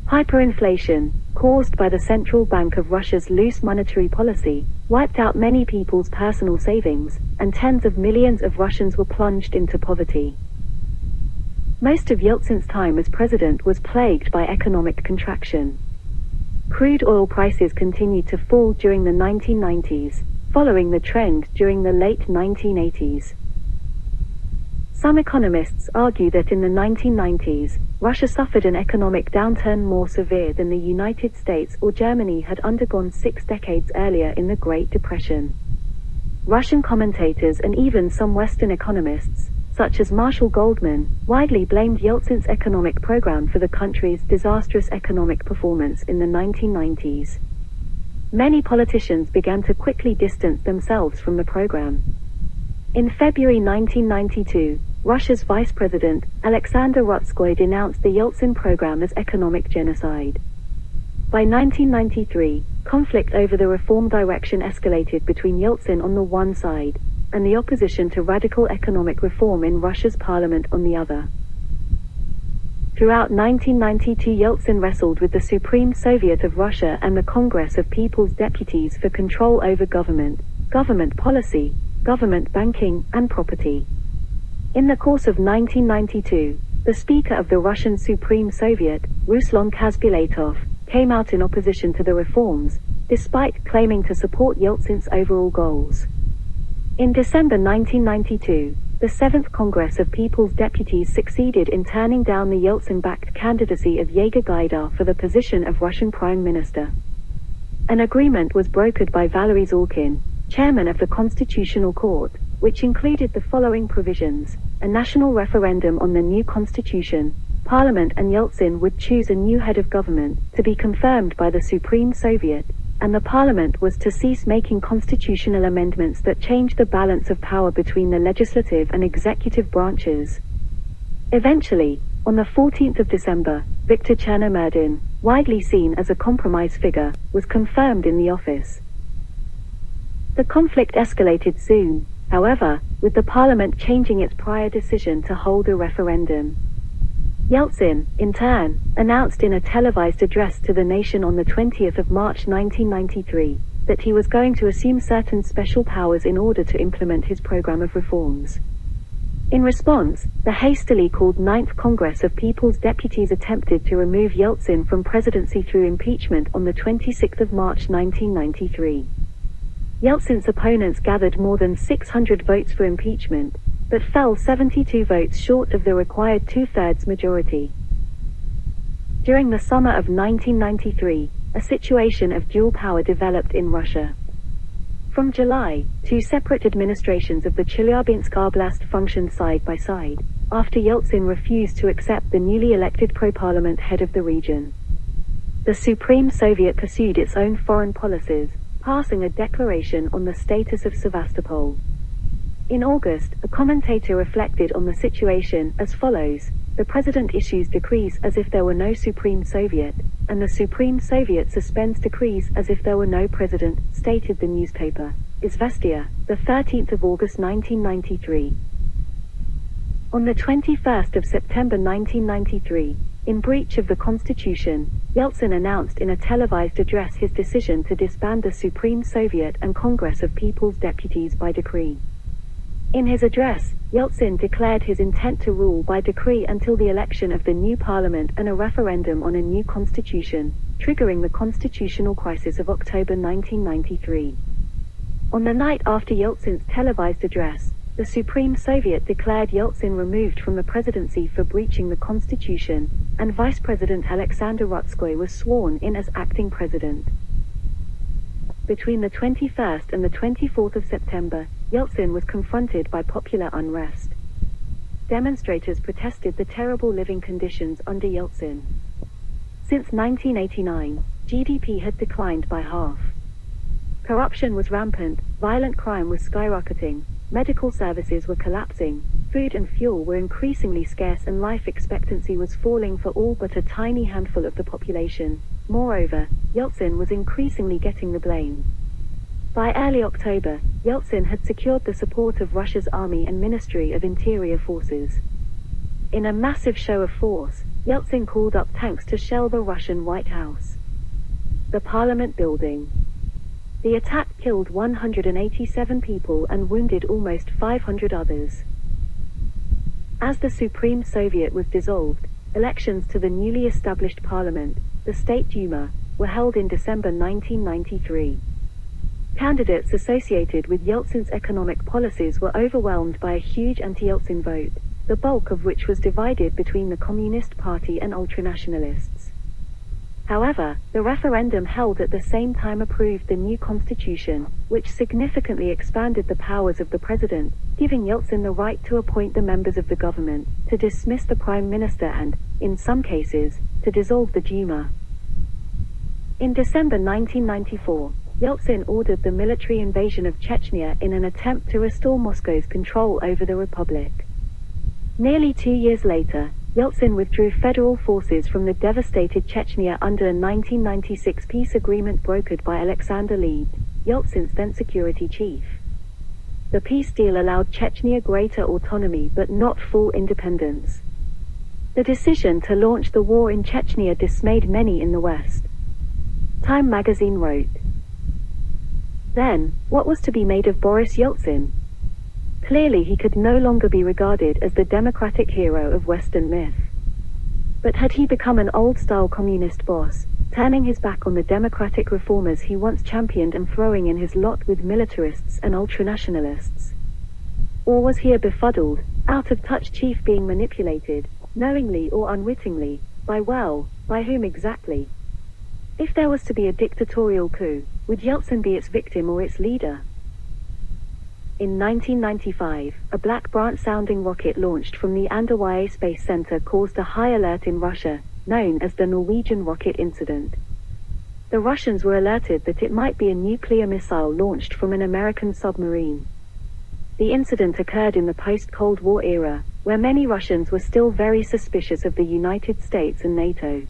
Hyperinflation, caused by the Central Bank of Russia's loose monetary policy, wiped out many people's personal savings, and tens of millions of Russians were plunged into poverty. Most of Yeltsin's time as president was plagued by economic contraction. Crude oil prices continued to fall during the 1990s, following the trend during the late 1980s. Some economists argue that in the 1990s, Russia suffered an economic downturn more severe than the United States or Germany had undergone 6 decades earlier in the Great Depression. Russian commentators and even some Western economists, such as Marshall Goldman, widely blamed Yeltsin's economic program for the country's disastrous economic performance in the 1990s. Many politicians began to quickly distance themselves from the program. In February 1992, Russia's Vice President, Alexander Rutskoy, denounced the Yeltsin program as economic genocide. By 1993, conflict over the reform direction escalated between Yeltsin on the one side, and the opposition to radical economic reform in Russia's parliament on the other. Throughout 1992, Yeltsin wrestled with the Supreme Soviet of Russia and the Congress of People's Deputies for control over government, government policy, government banking, and property. In the course of 1992, the Speaker of the Russian Supreme Soviet, Ruslan Kazbilatov, came out in opposition to the reforms, despite claiming to support Yeltsin's overall goals. In December 1992, the 7th Congress of People's Deputies succeeded in turning down the Yeltsin-backed candidacy of Yegor Gaidar for the position of Russian Prime Minister. An agreement was brokered by Valery Zorkin, chairman of the Constitutional Court, which included the following provisions: a national referendum on the new constitution, Parliament and Yeltsin would choose a new head of government, to be confirmed by the Supreme Soviet, and the Parliament was to cease making constitutional amendments that changed the balance of power between the legislative and executive branches. Eventually, on the 14th of December, Viktor Chernomyrdin, widely seen as a compromise figure, was confirmed in the office. The conflict escalated soon, however, with the Parliament changing its prior decision to hold a referendum. Yeltsin, in turn, announced in a televised address to the nation on the 20th of March 1993, that he was going to assume certain special powers in order to implement his program of reforms. In response, the hastily called 9th Congress of People's Deputies attempted to remove Yeltsin from presidency through impeachment on the 26th of March 1993. Yeltsin's opponents gathered more than 600 votes for impeachment, but fell 72 votes short of the required two-thirds majority. During the summer of 1993, a situation of dual power developed in Russia. From July, two separate administrations of the Chelyabinsk Oblast functioned side by side, after Yeltsin refused to accept the newly elected pro-parliament head of the region. The Supreme Soviet pursued its own foreign policies, passing a declaration on the status of Sevastopol. In August, a commentator reflected on the situation as follows: the president issues decrees as if there were no Supreme Soviet, and the Supreme Soviet suspends decrees as if there were no president, stated the newspaper, Izvestia, the 13th of August 1993. On the 21st of September 1993, in breach of the Constitution, Yeltsin announced in a televised address his decision to disband the Supreme Soviet and Congress of People's Deputies by decree. In his address, Yeltsin declared his intent to rule by decree until the election of the new parliament and a referendum on a new constitution, triggering the constitutional crisis of October 1993. On the night after Yeltsin's televised address, the Supreme Soviet declared Yeltsin removed from the presidency for breaching the constitution, and Vice President Alexander Rutskoy was sworn in as acting president. Between the 21st and the 24th of September, Yeltsin was confronted by popular unrest. Demonstrators protested the terrible living conditions under Yeltsin. Since 1989, GDP had declined by half. Corruption was rampant, violent crime was skyrocketing, medical services were collapsing, food and fuel were increasingly scarce, and life expectancy was falling for all but a tiny handful of the population. Moreover, Yeltsin was increasingly getting the blame. By early October, Yeltsin had secured the support of Russia's army and Ministry of Interior Forces. In a massive show of force, Yeltsin called up tanks to shell the Russian White House, the Parliament building. The attack killed 187 people and wounded almost 500 others. As the Supreme Soviet was dissolved, elections to the newly established parliament, the State Duma, were held in December 1993. Candidates associated with Yeltsin's economic policies were overwhelmed by a huge anti-Yeltsin vote, the bulk of which was divided between the Communist Party and ultranationalists. However, the referendum held at the same time approved the new constitution, which significantly expanded the powers of the president, giving Yeltsin the right to appoint the members of the government, to dismiss the prime minister and, in some cases, to dissolve the Duma. In December 1994, Yeltsin ordered the military invasion of Chechnya in an attempt to restore Moscow's control over the republic. Nearly 2 years later, Yeltsin withdrew federal forces from the devastated Chechnya under a 1996 peace agreement brokered by Alexander Leib, Yeltsin's then security chief. The peace deal allowed Chechnya greater autonomy but not full independence. The decision to launch the war in Chechnya dismayed many in the West. Time magazine wrote, "Then, what was to be made of Boris Yeltsin? Clearly he could no longer be regarded as the democratic hero of Western myth. But had he become an old-style communist boss, turning his back on the democratic reformers he once championed and throwing in his lot with militarists and ultranationalists? Or was he a befuddled, out-of-touch chief being manipulated, knowingly or unwittingly, by whom exactly? If there was to be a dictatorial coup, would Yeltsin be its victim or its leader?" In 1995, a Black Brant-sounding rocket launched from the Andrei Space Center caused a high alert in Russia, known as the Norwegian rocket incident. The Russians were alerted that it might be a nuclear missile launched from an American submarine. The incident occurred in the post-Cold War era, where many Russians were still very suspicious of the United States and NATO.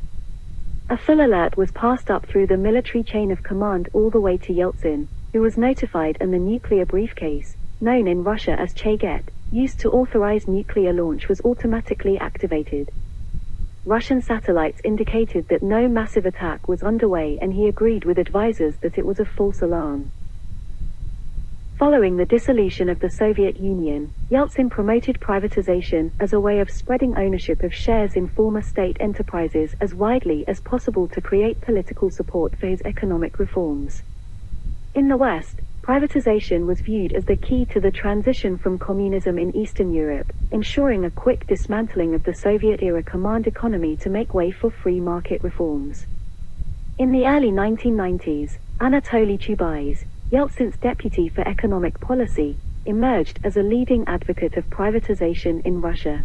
A full alert was passed up through the military chain of command all the way to Yeltsin, who was notified, and the nuclear briefcase, known in Russia as Chaget, used to authorize nuclear launch, was automatically activated. Russian satellites indicated that no massive attack was underway, and he agreed with advisors that it was a false alarm. Following the dissolution of the Soviet Union, Yeltsin promoted privatization as a way of spreading ownership of shares in former state enterprises as widely as possible to create political support for his economic reforms. In the West, privatization was viewed as the key to the transition from communism in Eastern Europe, ensuring a quick dismantling of the Soviet-era command economy to make way for free market reforms. In the early 1990s, Anatoly Chubais, Yeltsin's deputy for economic policy, emerged as a leading advocate of privatization in Russia.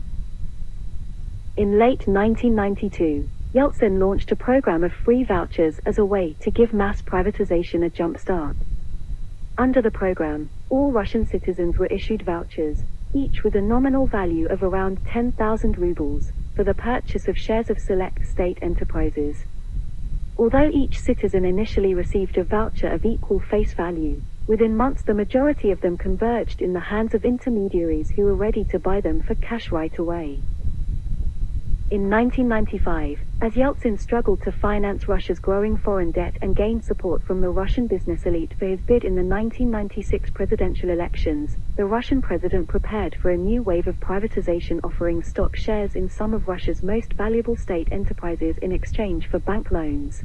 In late 1992, Yeltsin launched a program of free vouchers as a way to give mass privatization a jump-start. Under the program, all Russian citizens were issued vouchers, each with a nominal value of around 10,000 rubles, for the purchase of shares of select state enterprises. Although each citizen initially received a voucher of equal face value, within months the majority of them converged in the hands of intermediaries who were ready to buy them for cash right away. In 1995, as Yeltsin struggled to finance Russia's growing foreign debt and gain support from the Russian business elite for his bid in the 1996 presidential elections, the Russian president prepared for a new wave of privatization, offering stock shares in some of Russia's most valuable state enterprises in exchange for bank loans.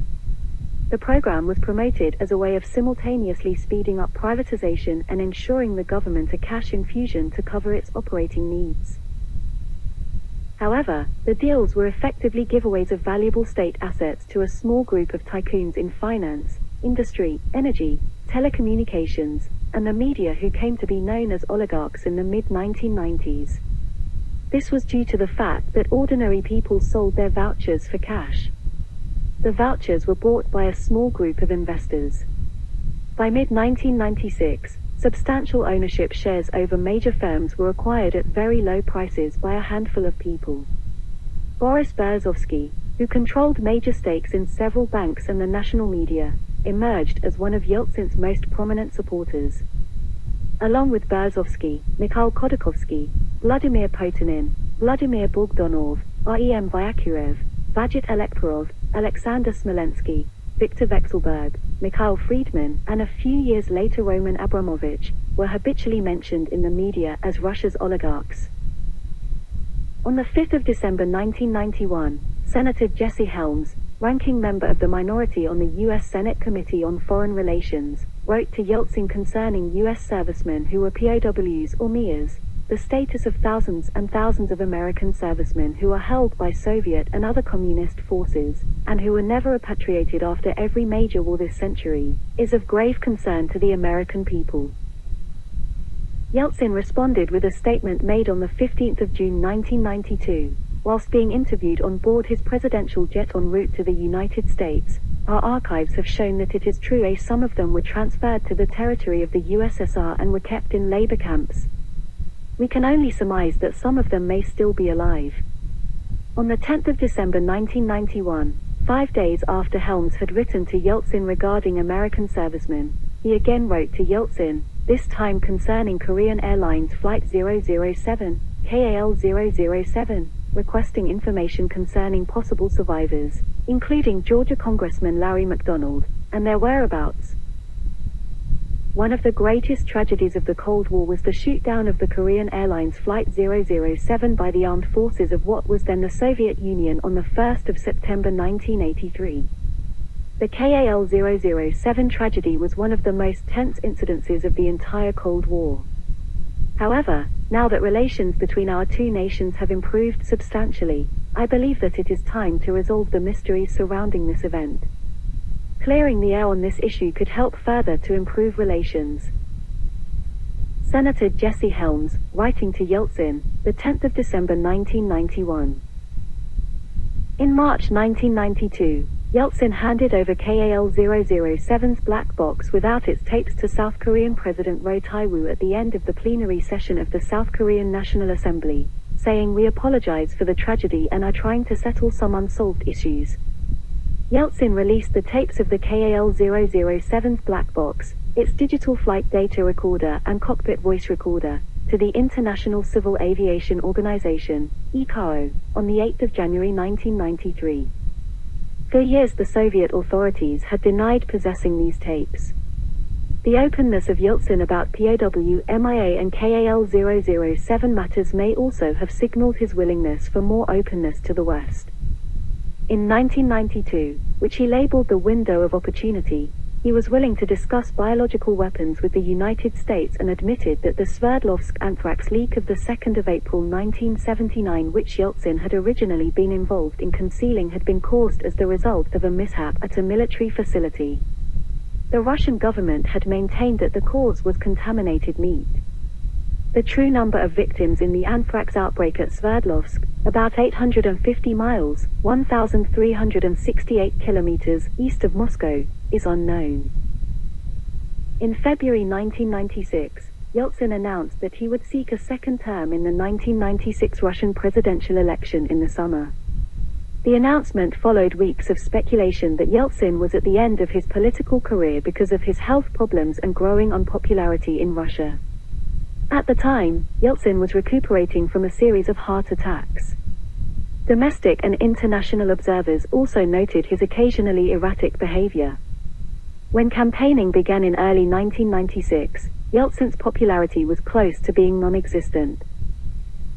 The program was promoted as a way of simultaneously speeding up privatization and ensuring the government a cash infusion to cover its operating needs. However, the deals were effectively giveaways of valuable state assets to a small group of tycoons in finance, industry, energy, telecommunications, and the media, who came to be known as oligarchs in the mid-1990s. This was due to the fact that ordinary people sold their vouchers for cash. The vouchers were bought by a small group of investors. By mid-1996, substantial ownership shares over major firms were acquired at very low prices by a handful of people. Boris Berezovsky, who controlled major stakes in several banks and the national media, emerged as one of Yeltsin's most prominent supporters. Along with Berezovsky, Mikhail Khodorkovsky, Vladimir Potanin, Vladimir Bogdanov, Rem Vyakurev, Vagit Elektorov, Alexander Smolensky, Viktor Vekselberg, Mikhail Friedman, and a few years later Roman Abramovich, were habitually mentioned in the media as Russia's oligarchs. On the 5th of December 1991, Senator Jesse Helms, ranking member of the minority on the U.S. Senate Committee on Foreign Relations, wrote to Yeltsin concerning U.S. servicemen who were POWs or MIAs, the status of thousands and thousands of American servicemen who are held by Soviet and other communist forces, and who were never repatriated after every major war this century, is of grave concern to the American people. Yeltsin responded with a statement made on the 15th of June 1992, whilst being interviewed on board his presidential jet en route to the United States. Our archives have shown that it is true some of them were transferred to the territory of the USSR and were kept in labor camps. We can only surmise that some of them may still be alive. On the 10th of December 1991, 5 days after Helms had written to Yeltsin regarding American servicemen, he again wrote to Yeltsin, this time concerning Korean Airlines Flight 007, KAL-007, requesting information concerning possible survivors, including Georgia Congressman Larry McDonald, and their whereabouts. One of the greatest tragedies of the Cold War was the shoot-down of the Korean Airlines Flight 007 by the armed forces of what was then the Soviet Union on the 1st of September 1983. The KAL-007 tragedy was one of the most tense incidences of the entire Cold War. However, now that relations between our two nations have improved substantially, I believe that it is time to resolve the mysteries surrounding this event. Clearing the air on this issue could help further to improve relations. Senator Jesse Helms, writing to Yeltsin, the 10th of December 1991. In March 1992, Yeltsin handed over KAL-007's black box without its tapes to South Korean President Roh Tae-woo at the end of the plenary session of the South Korean National Assembly, saying, "We apologize for the tragedy and are trying to settle some unsolved issues." Yeltsin released the tapes of the KAL-007's black box, its digital flight data recorder and cockpit voice recorder, to the International Civil Aviation Organization, ICAO, on the 8th of January 1993. For years the Soviet authorities had denied possessing these tapes. The openness of Yeltsin about POW, MIA and KAL-007 matters may also have signaled his willingness for more openness to the West. In 1992, which he labeled the window of opportunity, he was willing to discuss biological weapons with the United States and admitted that the Sverdlovsk anthrax leak of the 2nd of April 1979, which Yeltsin had originally been involved in concealing, had been caused as the result of a mishap at a military facility. The Russian government had maintained that the cause was contaminated meat. The true number of victims in the anthrax outbreak at Sverdlovsk, about 850 miles, 1,368 kilometers east of Moscow, is unknown. In February 1996, Yeltsin announced that he would seek a second term in the 1996 Russian presidential election in the summer. The announcement followed weeks of speculation that Yeltsin was at the end of his political career because of his health problems and growing unpopularity in Russia. At the time, Yeltsin was recuperating from a series of heart attacks. Domestic and international observers also noted his occasionally erratic behavior. When campaigning began in early 1996, Yeltsin's popularity was close to being non-existent.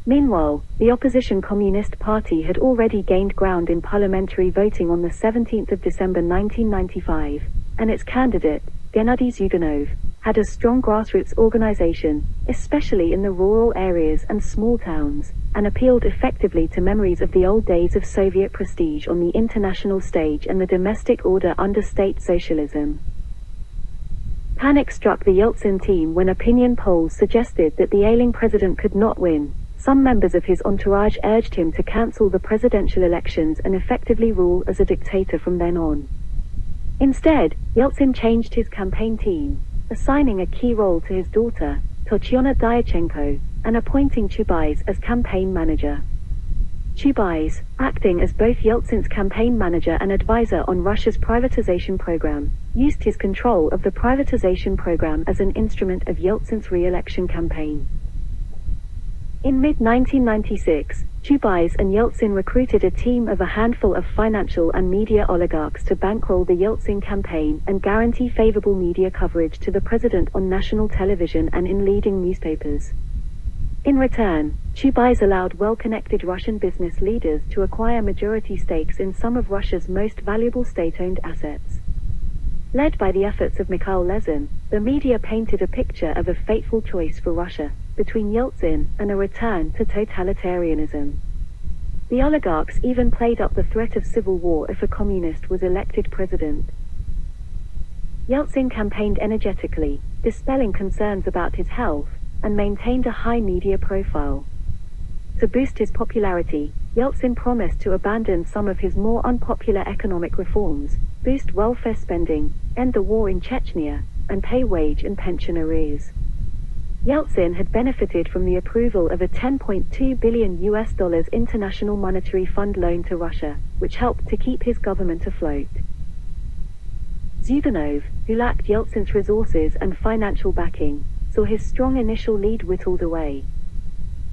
Meanwhile, the opposition Communist Party had already gained ground in parliamentary voting on the 17th of December 1995, and its candidate, Gennady Zyuganov, had a strong grassroots organization, especially in the rural areas and small towns, and appealed effectively to memories of the old days of Soviet prestige on the international stage and the domestic order under state socialism. Panic struck the Yeltsin team when opinion polls suggested that the ailing president could not win. Some members of his entourage urged him to cancel the presidential elections and effectively rule as a dictator from then on. Instead, Yeltsin changed his campaign team, assigning a key role to his daughter, Tatyana Dyachenko, and appointing Chubais as campaign manager. Chubais, acting as both Yeltsin's campaign manager and advisor on Russia's privatization program, used his control of the privatization program as an instrument of Yeltsin's re-election campaign. In mid-1996, Chubais and Yeltsin recruited a team of a handful of financial and media oligarchs to bankroll the Yeltsin campaign and guarantee favorable media coverage to the president on national television and in leading newspapers. In return, Chubais allowed well-connected Russian business leaders to acquire majority stakes in some of Russia's most valuable state-owned assets. Led by the efforts of Mikhail Lezin, the media painted a picture of a fateful choice for Russia. between Yeltsin and a return to totalitarianism. The oligarchs even played up the threat of civil war if a communist was elected president. Yeltsin campaigned energetically, dispelling concerns about his health, and maintained a high media profile. To boost his popularity, Yeltsin promised to abandon some of his more unpopular economic reforms, boost welfare spending, end the war in Chechnya, and pay wage and pension arrears. Yeltsin had benefited from the approval of a $10.2 billion International Monetary Fund loan to Russia, which helped to keep his government afloat. Zyuganov, who lacked Yeltsin's resources and financial backing, saw his strong initial lead whittled away.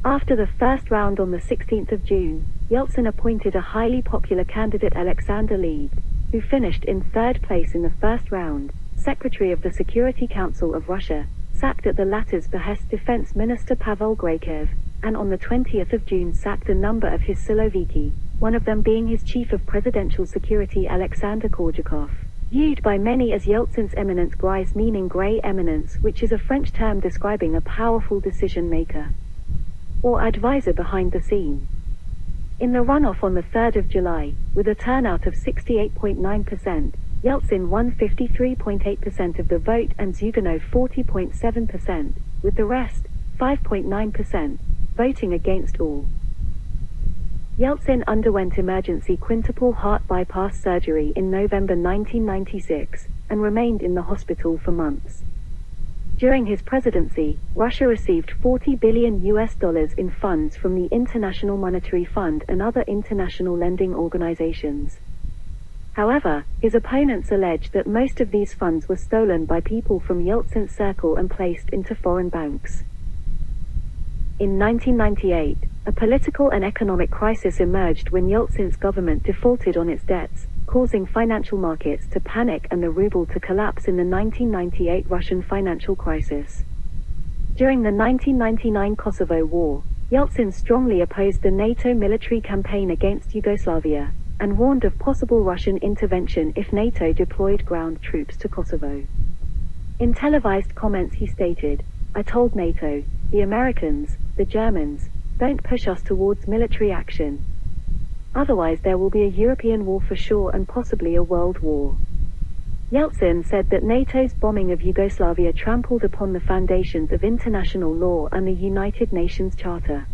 After the first round on the 16th of June, Yeltsin appointed a highly popular candidate, Alexander Liebd, who finished in third place in the first round, Secretary of the Security Council of Russia, sacked at the latter's behest Defense Minister Pavel Grachev, and on the 20th of June sacked a number of his Siloviki, one of them being his Chief of Presidential Security Alexander Korjakov. Viewed by many as Yeltsin's eminence grise, meaning grey eminence, which is a French term describing a powerful decision-maker or advisor behind the scene. In the runoff on the 3rd of July, with a turnout of 68.9%, Yeltsin won 53.8% of the vote and Zyuganov 40.7%, with the rest, 5.9%, voting against all. Yeltsin underwent emergency quintuple heart bypass surgery in November 1996, and remained in the hospital for months. During his presidency, Russia received $40 billion in funds from the International Monetary Fund and other international lending organizations. However, his opponents alleged that most of these funds were stolen by people from Yeltsin's circle and placed into foreign banks. In 1998, a political and economic crisis emerged when Yeltsin's government defaulted on its debts, causing financial markets to panic and the ruble to collapse in the 1998 Russian financial crisis. During the 1999 Kosovo War, Yeltsin strongly opposed the NATO military campaign against Yugoslavia, and warned of possible Russian intervention if NATO deployed ground troops to Kosovo. In televised comments he stated, "I told NATO, the Americans, the Germans, don't push us towards military action. Otherwise there will be a European war for sure and possibly a world war." Yeltsin said that NATO's bombing of Yugoslavia trampled upon the foundations of international law and the United Nations Charter.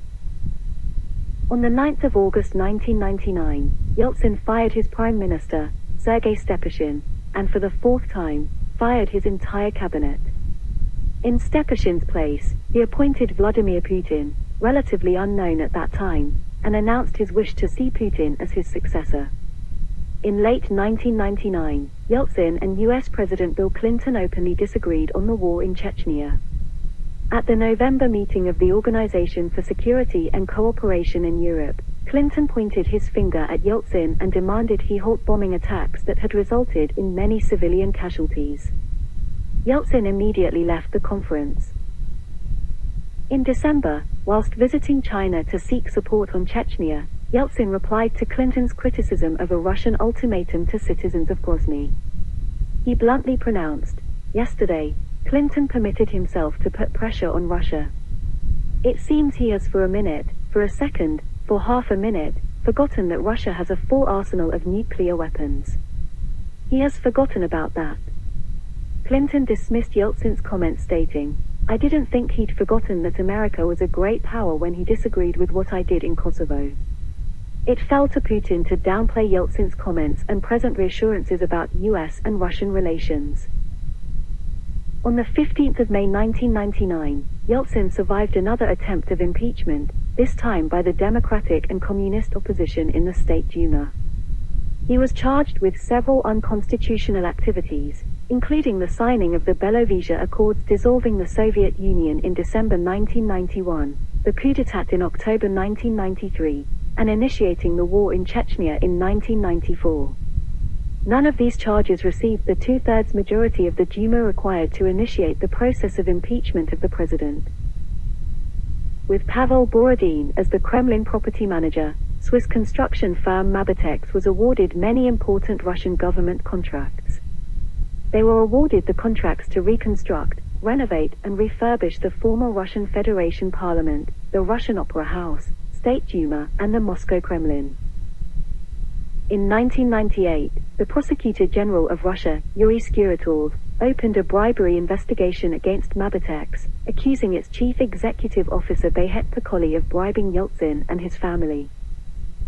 On the 9th of August 1999, Yeltsin fired his Prime Minister, Sergei Stepashin, and for the fourth time, fired his entire cabinet. In Stepashin's place, he appointed Vladimir Putin, relatively unknown at that time, and announced his wish to see Putin as his successor. In late 1999, Yeltsin and US President Bill Clinton openly disagreed on the war in Chechnya. At the November meeting of the Organization for Security and Cooperation in Europe, Clinton pointed his finger at Yeltsin and demanded he halt bombing attacks that had resulted in many civilian casualties. Yeltsin immediately left the conference. In December, whilst visiting China to seek support on Chechnya, Yeltsin replied to Clinton's criticism of a Russian ultimatum to citizens of Grozny. He bluntly pronounced, "Yesterday, Clinton permitted himself to put pressure on Russia. It seems he has for a minute, for a second, for half a minute, forgotten that Russia has a full arsenal of nuclear weapons. He has forgotten about that." Clinton dismissed Yeltsin's comment stating, "I didn't think he'd forgotten that America was a great power when he disagreed with what I did in Kosovo." It fell to Putin to downplay Yeltsin's comments and present reassurances about US and Russian relations. On the 15th of May 1999, Yeltsin survived another attempt of impeachment, this time by the Democratic and Communist opposition in the State Duma. He was charged with several unconstitutional activities, including the signing of the Belavesha Accords dissolving the Soviet Union in December 1991, the coup d'état in October 1993, and initiating the war in Chechnya in 1994. None of these charges received the two-thirds majority of the Duma required to initiate the process of impeachment of the president. With Pavel Borodin as the Kremlin property manager, Swiss construction firm Mabitex was awarded many important Russian government contracts. They were awarded the contracts to reconstruct, renovate and refurbish the former Russian Federation Parliament, the Russian Opera House, State Duma, and the Moscow Kremlin. In 1998, the Prosecutor General of Russia, Yuri Skuratov, opened a bribery investigation against Mabutex, accusing its chief executive officer Behet Pakoli of bribing Yeltsin and his family.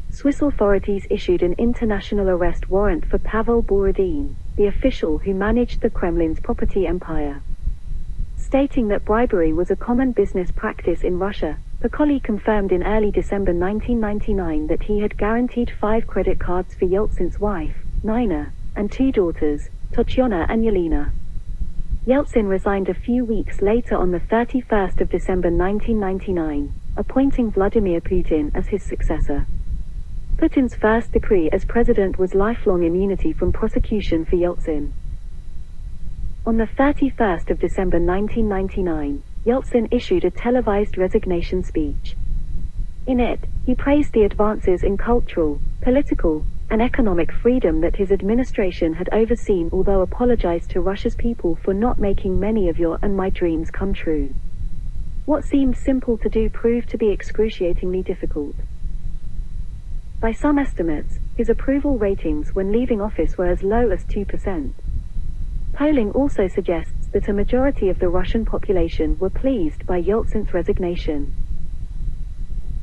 Swiss authorities issued an international arrest warrant for Pavel Borodin, the official who managed the Kremlin's property empire. Stating that bribery was a common business practice in Russia, Pakoli confirmed in early December 1999 that he had guaranteed 5 credit cards for Yeltsin's wife, Nina, and 2 daughters, Tatyana and Yelena. Yeltsin resigned a few weeks later on the 31st of December 1999, appointing Vladimir Putin as his successor. Putin's first decree as president was lifelong immunity from prosecution for Yeltsin. On the 31st of December 1999, Yeltsin issued a televised resignation speech. In it, he praised the advances in cultural, political, and economic freedom that his administration had overseen, although apologized to Russia's people for not making many of your and my dreams come true. What seemed simple to do proved to be excruciatingly difficult. By some estimates, his approval ratings when leaving office were as low as 2%. Polling also suggests that a majority of the Russian population were pleased by Yeltsin's resignation.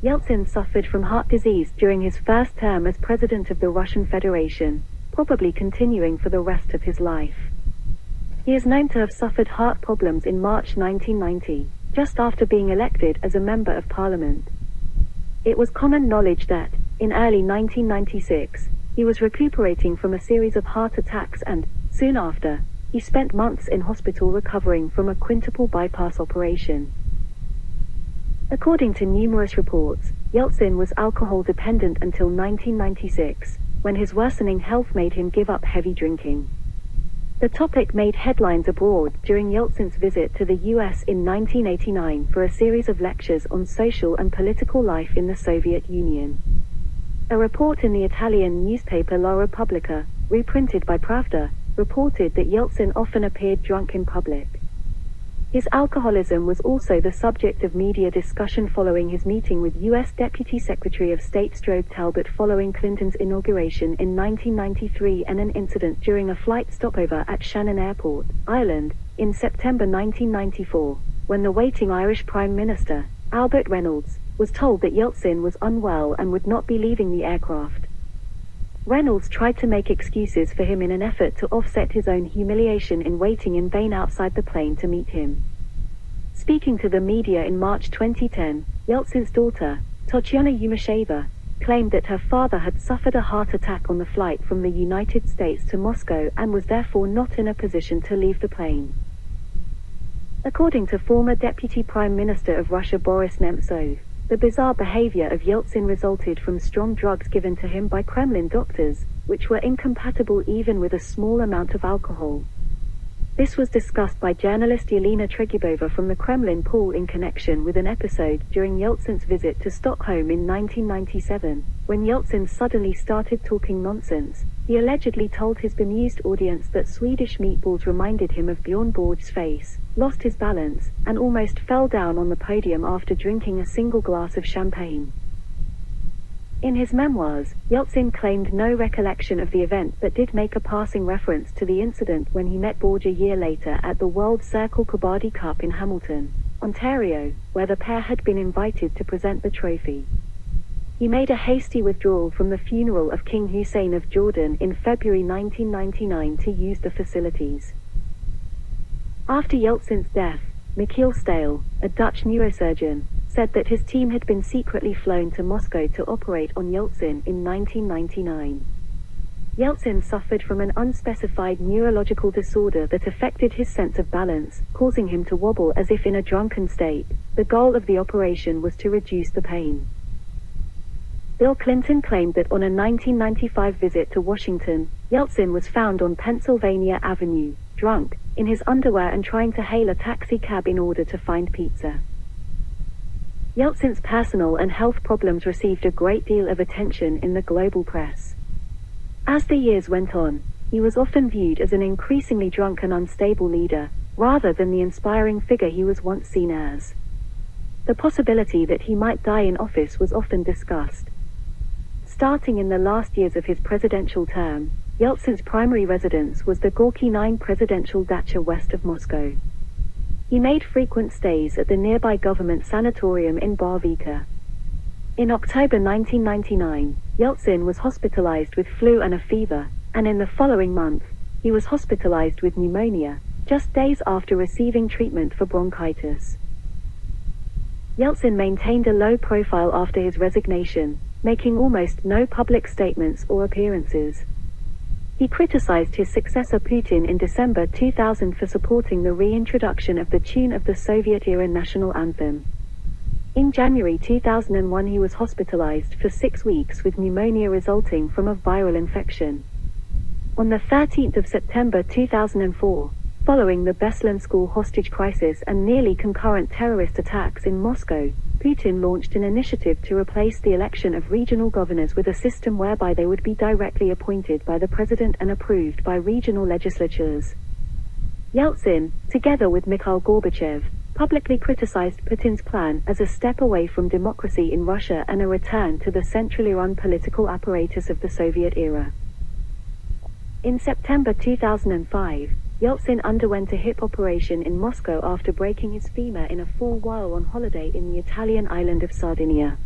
Yeltsin suffered from heart disease during his first term as president of the Russian Federation, probably continuing for the rest of his life. He is known to have suffered heart problems in March 1990, just after being elected as a member of parliament. It was common knowledge that, in early 1996, he was recuperating from a series of heart attacks and, soon after, he spent months in hospital recovering from a quintuple bypass operation. According to numerous reports, Yeltsin was alcohol dependent until 1996, when his worsening health made him give up heavy drinking. The topic made headlines abroad during Yeltsin's visit to the US in 1989 for a series of lectures on social and political life in the Soviet Union. A report in the Italian newspaper La Repubblica, reprinted by Pravda, reported that Yeltsin often appeared drunk in public. His alcoholism was also the subject of media discussion following his meeting with U.S. Deputy Secretary of State Strobe Talbot following Clinton's inauguration in 1993 and an incident during a flight stopover at Shannon Airport, Ireland, in September 1994, when the waiting Irish Prime Minister, Albert Reynolds, was told that Yeltsin was unwell and would not be leaving the aircraft. Reynolds tried to make excuses for him in an effort to offset his own humiliation in waiting in vain outside the plane to meet him. Speaking to the media in March 2010, Yeltsin's daughter, Tatyana Yumasheva, claimed that her father had suffered a heart attack on the flight from the United States to Moscow and was therefore not in a position to leave the plane. According to former Deputy Prime Minister of Russia Boris Nemtsov, the bizarre behavior of Yeltsin resulted from strong drugs given to him by Kremlin doctors, which were incompatible even with a small amount of alcohol. This was discussed by journalist Yelena Tregubova from the Kremlin pool in connection with an episode during Yeltsin's visit to Stockholm in 1997, when Yeltsin suddenly started talking nonsense. He allegedly told his bemused audience that Swedish meatballs reminded him of Bjorn Borg's face, lost his balance, and almost fell down on the podium after drinking a single glass of champagne. In his memoirs, Yeltsin claimed no recollection of the event but did make a passing reference to the incident when he met Borg a year later at the World Circle Kabaddi Cup in Hamilton, Ontario, where the pair had been invited to present the trophy. He made a hasty withdrawal from the funeral of King Hussein of Jordan in February 1999 to use the facilities. After Yeltsin's death, Michiel Stale, a Dutch neurosurgeon, said that his team had been secretly flown to Moscow to operate on Yeltsin in 1999. Yeltsin suffered from an unspecified neurological disorder that affected his sense of balance, causing him to wobble as if in a drunken state. The goal of the operation was to reduce the pain. Bill Clinton claimed that on a 1995 visit to Washington, Yeltsin was found on Pennsylvania Avenue, drunk, in his underwear and trying to hail a taxi cab in order to find pizza. Yeltsin's personal and health problems received a great deal of attention in the global press. As the years went on, he was often viewed as an increasingly drunk and unstable leader, rather than the inspiring figure he was once seen as. The possibility that he might die in office was often discussed. Starting in the last years of his presidential term, Yeltsin's primary residence was the Gorky 9 presidential dacha west of Moscow. He made frequent stays at the nearby government sanatorium in Barvika. In October 1999, Yeltsin was hospitalized with flu and a fever, and in the following month, he was hospitalized with pneumonia, just days after receiving treatment for bronchitis. Yeltsin maintained a low profile after his resignation, making almost no public statements or appearances. He criticized his successor Putin in December 2000 for supporting the reintroduction of the tune of the Soviet-era national anthem. In January 2001 he was hospitalized for 6 weeks with pneumonia resulting from a viral infection. On the 13th of September 2004, following the Beslan school hostage crisis and nearly concurrent terrorist attacks in Moscow, Putin launched an initiative to replace the election of regional governors with a system whereby they would be directly appointed by the president and approved by regional legislatures. Yeltsin, together with Mikhail Gorbachev, publicly criticized Putin's plan as a step away from democracy in Russia and a return to the centrally run political apparatus of the Soviet era. In September 2005, Yeltsin underwent a hip operation in Moscow after breaking his femur in a fall while on holiday in the Italian island of Sardinia.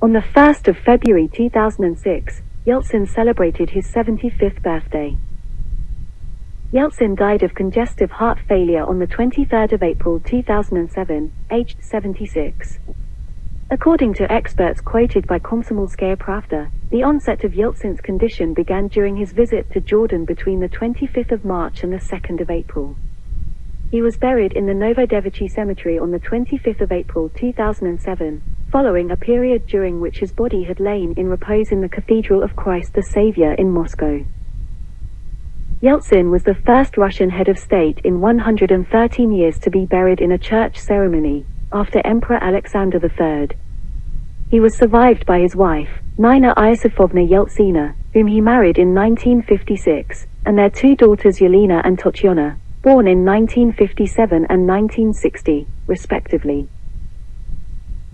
On the 1st of February 2006, Yeltsin celebrated his 75th birthday. Yeltsin died of congestive heart failure on the 23rd of April 2007, aged 76. According to experts quoted by Komsomolskaya Pravda, the onset of Yeltsin's condition began during his visit to Jordan between the 25th of March and the 2nd of April. He was buried in the Novodevichy Cemetery on the 25th of April 2007, following a period during which his body had lain in repose in the Cathedral of Christ the Savior in Moscow. Yeltsin was the first Russian head of state in 113 years to be buried in a church ceremony, after Emperor Alexander III. He was survived by his wife, Nina Iosifovna Yeltsina, whom he married in 1956, and their 2 daughters Yelena and Totyana, born in 1957 and 1960, respectively.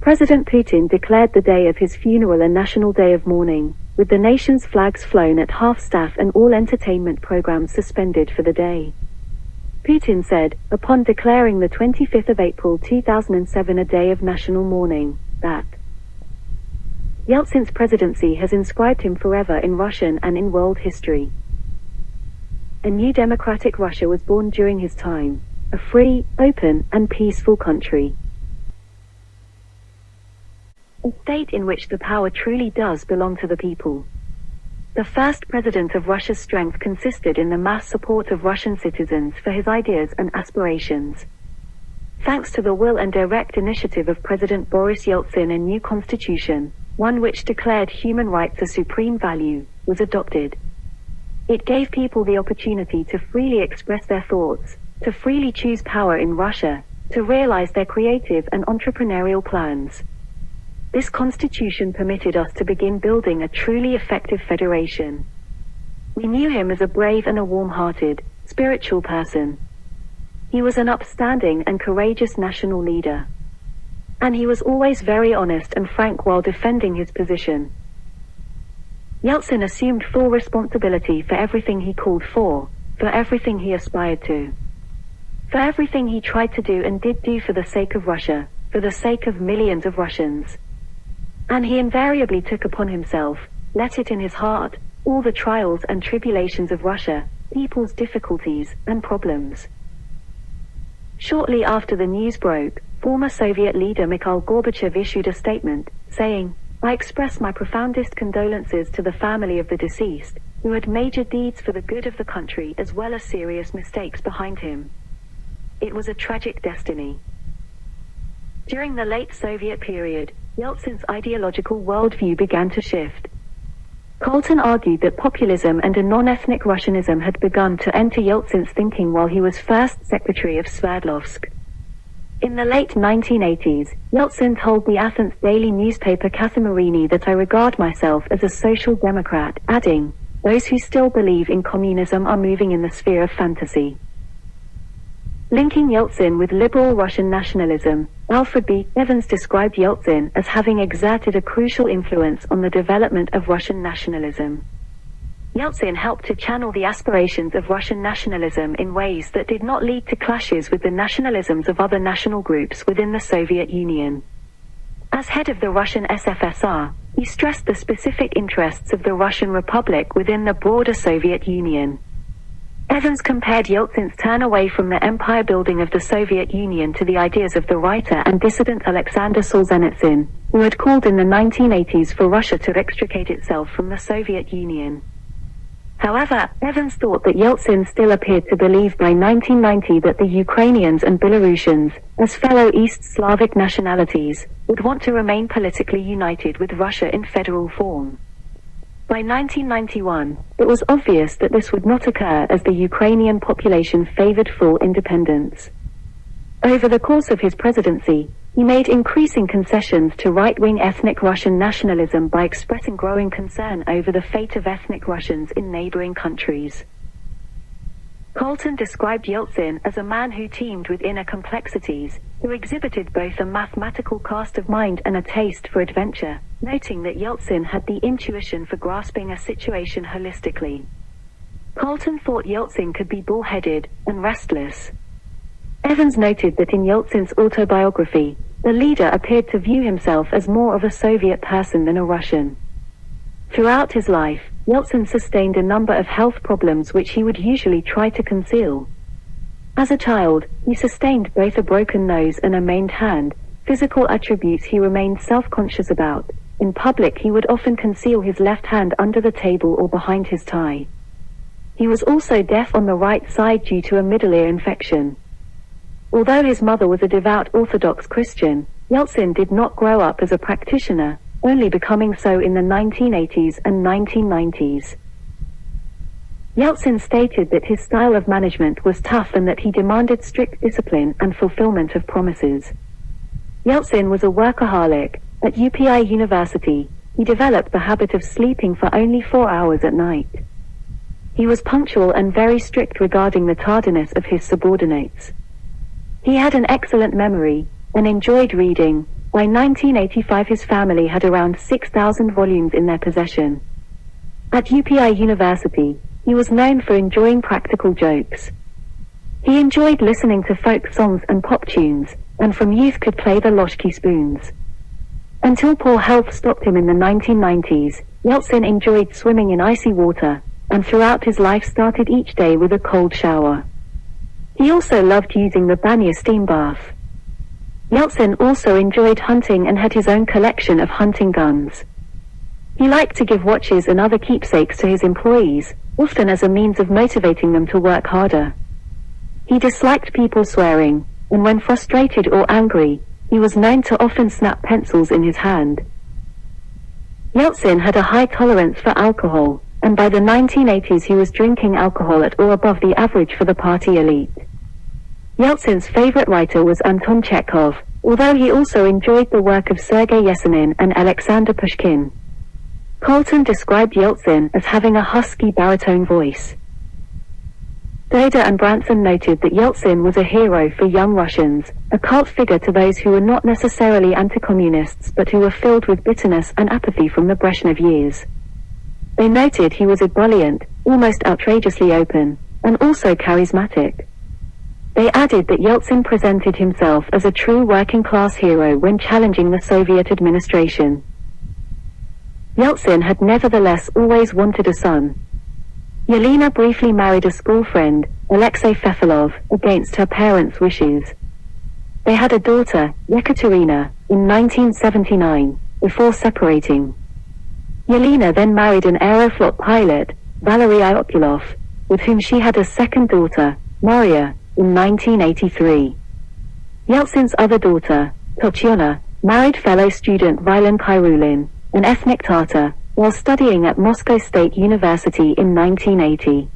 President Putin declared the day of his funeral a national day of mourning, with the nation's flags flown at half-staff and all entertainment programs suspended for the day. Putin said, upon declaring the 25th of April 2007 a day of national mourning, that Yeltsin's presidency has inscribed him forever in Russian and in world history. A new democratic Russia was born during his time, a free, open, and peaceful country. A state in which the power truly does belong to the people. The first president of Russia's strength consisted in the mass support of Russian citizens for his ideas and aspirations. Thanks to the will and direct initiative of President Boris Yeltsin, a new constitution, one which declared human rights a supreme value, was adopted. It gave people the opportunity to freely express their thoughts, to freely choose power in Russia, to realize their creative and entrepreneurial plans. This constitution permitted us to begin building a truly effective federation. We knew him as a brave and a warm-hearted, spiritual person. He was an upstanding and courageous national leader. And he was always very honest and frank while defending his position. Yeltsin assumed full responsibility for everything he called for everything he aspired to. For everything he tried to do and did do for the sake of Russia, for the sake of millions of Russians. And he invariably took upon himself, let it in his heart, all the trials and tribulations of Russia, people's difficulties and problems. Shortly after the news broke, former Soviet leader Mikhail Gorbachev issued a statement, saying, "I express my profoundest condolences to the family of the deceased, who had major deeds for the good of the country as well as serious mistakes behind him. It was a tragic destiny." During the late Soviet period, Yeltsin's ideological worldview began to shift. Colton argued that populism and a non-ethnic Russianism had begun to enter Yeltsin's thinking while he was first secretary of Sverdlovsk. In the late 1980s, Yeltsin told the Athens daily newspaper Kathimerini that "I regard myself as a social democrat," adding, "Those who still believe in communism are moving in the sphere of fantasy." Linking Yeltsin with liberal Russian nationalism, Alfred B. Evans described Yeltsin as having exerted a crucial influence on the development of Russian nationalism. Yeltsin helped to channel the aspirations of Russian nationalism in ways that did not lead to clashes with the nationalisms of other national groups within the Soviet Union. As head of the Russian SFSR, he stressed the specific interests of the Russian Republic within the broader Soviet Union. Evans compared Yeltsin's turn away from the empire building of the Soviet Union to the ideas of the writer and dissident Alexander Solzhenitsyn, who had called in the 1980s for Russia to extricate itself from the Soviet Union. However, Evans thought that Yeltsin still appeared to believe by 1990 that the Ukrainians and Belarusians, as fellow East Slavic nationalities, would want to remain politically united with Russia in federal form. By 1991, it was obvious that this would not occur as the Ukrainian population favored full independence. Over the course of his presidency, he made increasing concessions to right-wing ethnic Russian nationalism by expressing growing concern over the fate of ethnic Russians in neighboring countries. Colton described Yeltsin as a man who teemed with inner complexities, who exhibited both a mathematical cast of mind and a taste for adventure, noting that Yeltsin had the intuition for grasping a situation holistically. Colton thought Yeltsin could be bullheaded and restless. Evans noted that in Yeltsin's autobiography, the leader appeared to view himself as more of a Soviet person than a Russian. Throughout his life, Yeltsin sustained a number of health problems which he would usually try to conceal. As a child, he sustained both a broken nose and a maimed hand, physical attributes he remained self-conscious about. In public, he would often conceal his left hand under the table or behind his tie. He was also deaf on the right side due to a middle ear infection. Although his mother was a devout Orthodox Christian, Yeltsin did not grow up as a practitioner, only becoming so in the 1980s and 1990s. Yeltsin stated that his style of management was tough and that he demanded strict discipline and fulfillment of promises. Yeltsin was a workaholic. At UPI University, he developed the habit of sleeping for only 4 hours at night. He was punctual and very strict regarding the tardiness of his subordinates. He had an excellent memory, and enjoyed reading. By 1985 his family had around 6,000 volumes in their possession. At UPI University, he was known for enjoying practical jokes. He enjoyed listening to folk songs and pop tunes, and from youth could play the ложки spoons. Until poor health stopped him in the 1990s, Yeltsin enjoyed swimming in icy water, and throughout his life started each day with a cold shower. He also loved using the banya steam bath. Yeltsin also enjoyed hunting and had his own collection of hunting guns. He liked to give watches and other keepsakes to his employees, often as a means of motivating them to work harder. He disliked people swearing, and when frustrated or angry, he was known to often snap pencils in his hand. Yeltsin had a high tolerance for alcohol, and by the 1980s he was drinking alcohol at or above the average for the party elite. Yeltsin's favorite writer was Anton Chekhov, although he also enjoyed the work of Sergei Yesenin and Alexander Pushkin. Colton described Yeltsin as having a husky baritone voice. Doda and Branson noted that Yeltsin was a hero for young Russians, a cult figure to those who were not necessarily anti-communists but who were filled with bitterness and apathy from the Brezhnev years. They noted he was ebullient, almost outrageously open, and also charismatic. They added that Yeltsin presented himself as a true working-class hero when challenging the Soviet administration. Yeltsin had nevertheless always wanted a son. Yelena briefly married a school friend, Alexei Fefilov, against her parents' wishes. They had a daughter, Yekaterina, in 1979, before separating. Yelena then married an Aeroflot pilot, Valery Okulov, with whom she had a second daughter, Maria, in 1983. Yeltsin's other daughter, Tatyana, married fellow student Vilen Kyrulin, an ethnic Tatar, while studying at Moscow State University in 1980.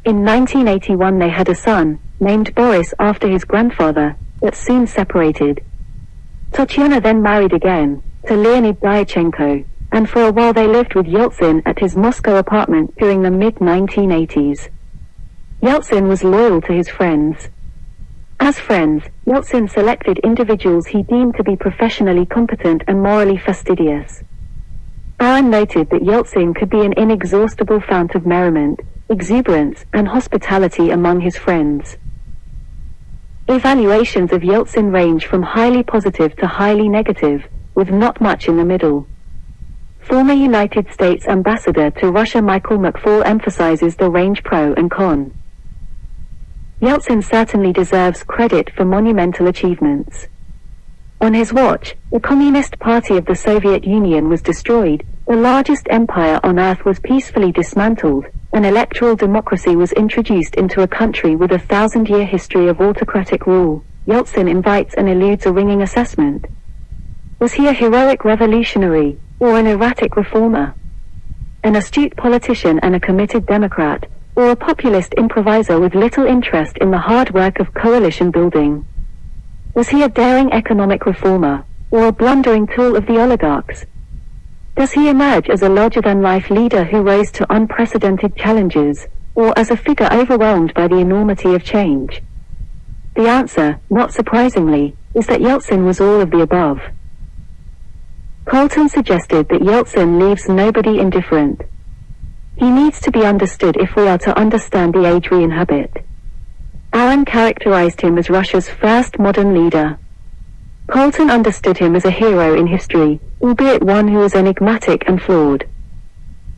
In 1981 they had a son, named Boris after his grandfather, but soon separated. Tatyana then married again, to Leonid Dyachenko, and for a while they lived with Yeltsin at his Moscow apartment during the mid-1980s. Yeltsin was loyal to his friends. As friends, Yeltsin selected individuals he deemed to be professionally competent and morally fastidious. Aaron noted that Yeltsin could be an inexhaustible fount of merriment, exuberance, and hospitality among his friends. Evaluations of Yeltsin range from highly positive to highly negative, with not much in the middle. Former United States Ambassador to Russia Michael McFaul emphasizes the range pro and con. Yeltsin certainly deserves credit for monumental achievements. On his watch, the Communist Party of the Soviet Union was destroyed, the largest empire on earth was peacefully dismantled, and electoral democracy was introduced into a country with a 1,000-year history of autocratic rule. Yeltsin invites and eludes a ringing assessment. Was he a heroic revolutionary, or an erratic reformer? An astute politician and a committed Democrat, or a populist improviser with little interest in the hard work of coalition building? Was he a daring economic reformer, or a blundering tool of the oligarchs? Does he emerge as a larger-than-life leader who rose to unprecedented challenges, or as a figure overwhelmed by the enormity of change? The answer, not surprisingly, is that Yeltsin was all of the above. Colton suggested that Yeltsin leaves nobody indifferent. He needs to be understood if we are to understand the age we inhabit. Aaron characterized him as Russia's first modern leader. Colton understood him as a hero in history, albeit one who was enigmatic and flawed.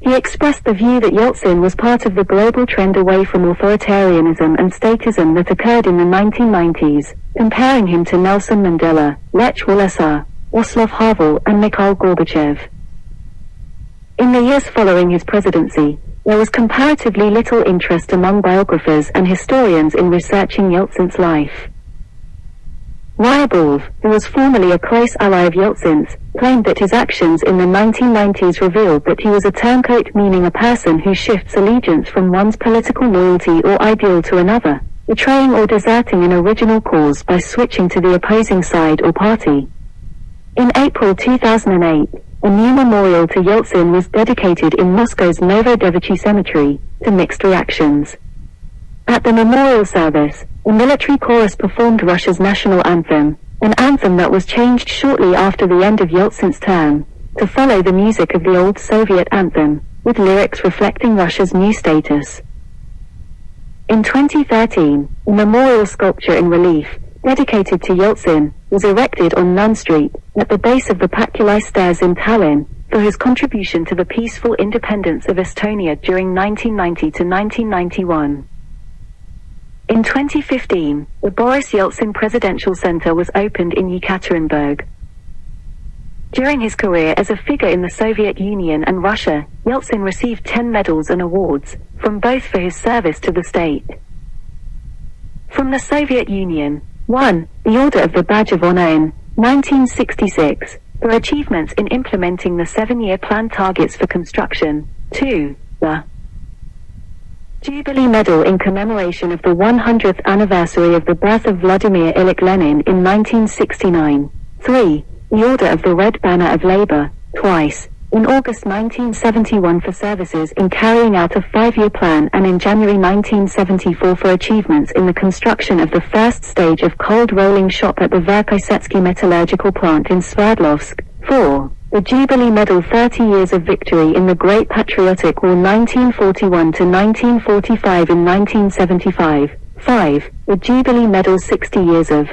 He expressed the view that Yeltsin was part of the global trend away from authoritarianism and statism that occurred in the 1990s, comparing him to Nelson Mandela, Lech Walesa, Václav Havel, and Mikhail Gorbachev. In the years following his presidency, there was comparatively little interest among biographers and historians in researching Yeltsin's life. Ryabov, who was formerly a close ally of Yeltsin's, claimed that his actions in the 1990s revealed that he was a turncoat, meaning a person who shifts allegiance from one's political loyalty or ideal to another, betraying or deserting an original cause by switching to the opposing side or party. In April 2008, a new memorial to Yeltsin was dedicated in Moscow's Novodevichy Cemetery, to mixed reactions. At the memorial service, a military chorus performed Russia's national anthem, an anthem that was changed shortly after the end of Yeltsin's term, to follow the music of the old Soviet anthem, with lyrics reflecting Russia's new status. In 2013, a memorial sculpture in relief, dedicated to Yeltsin, was erected on Nun Street, at the base of the Paculai Stairs in Tallinn, for his contribution to the peaceful independence of Estonia during 1990 to 1991. In 2015, the Boris Yeltsin Presidential Center was opened in Yekaterinburg. During his career as a figure in the Soviet Union and Russia, Yeltsin received 10 medals and awards, from both for his service to the state. From the Soviet Union, 1. The Order of the Badge of Honor in 1966, for achievements in implementing the 7-year plan targets for construction. 2. The Jubilee Medal in commemoration of the 100th anniversary of the birth of Vladimir Ilyich Lenin in 1969. 3. The Order of the Red Banner of Labor, twice, in August 1971 for services in carrying out a 5-year plan and in January 1974 for achievements in the construction of the first stage of cold rolling shop at the Verkhoysetsky metallurgical plant in Sverdlovsk. 4. The Jubilee Medal 30 Years of Victory in the Great Patriotic War 1941 to 1945 in 1975. 5. The Jubilee Medal 60 Years of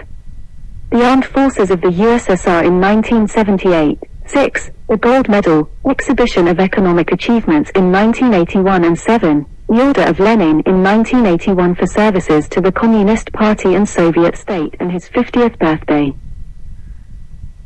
the Armed Forces of the USSR in 1978. 6. The Gold Medal, Exhibition of Economic Achievements in 1981 and 7. The Order of Lenin in 1981 for services to the Communist Party and Soviet state and his 50th birthday.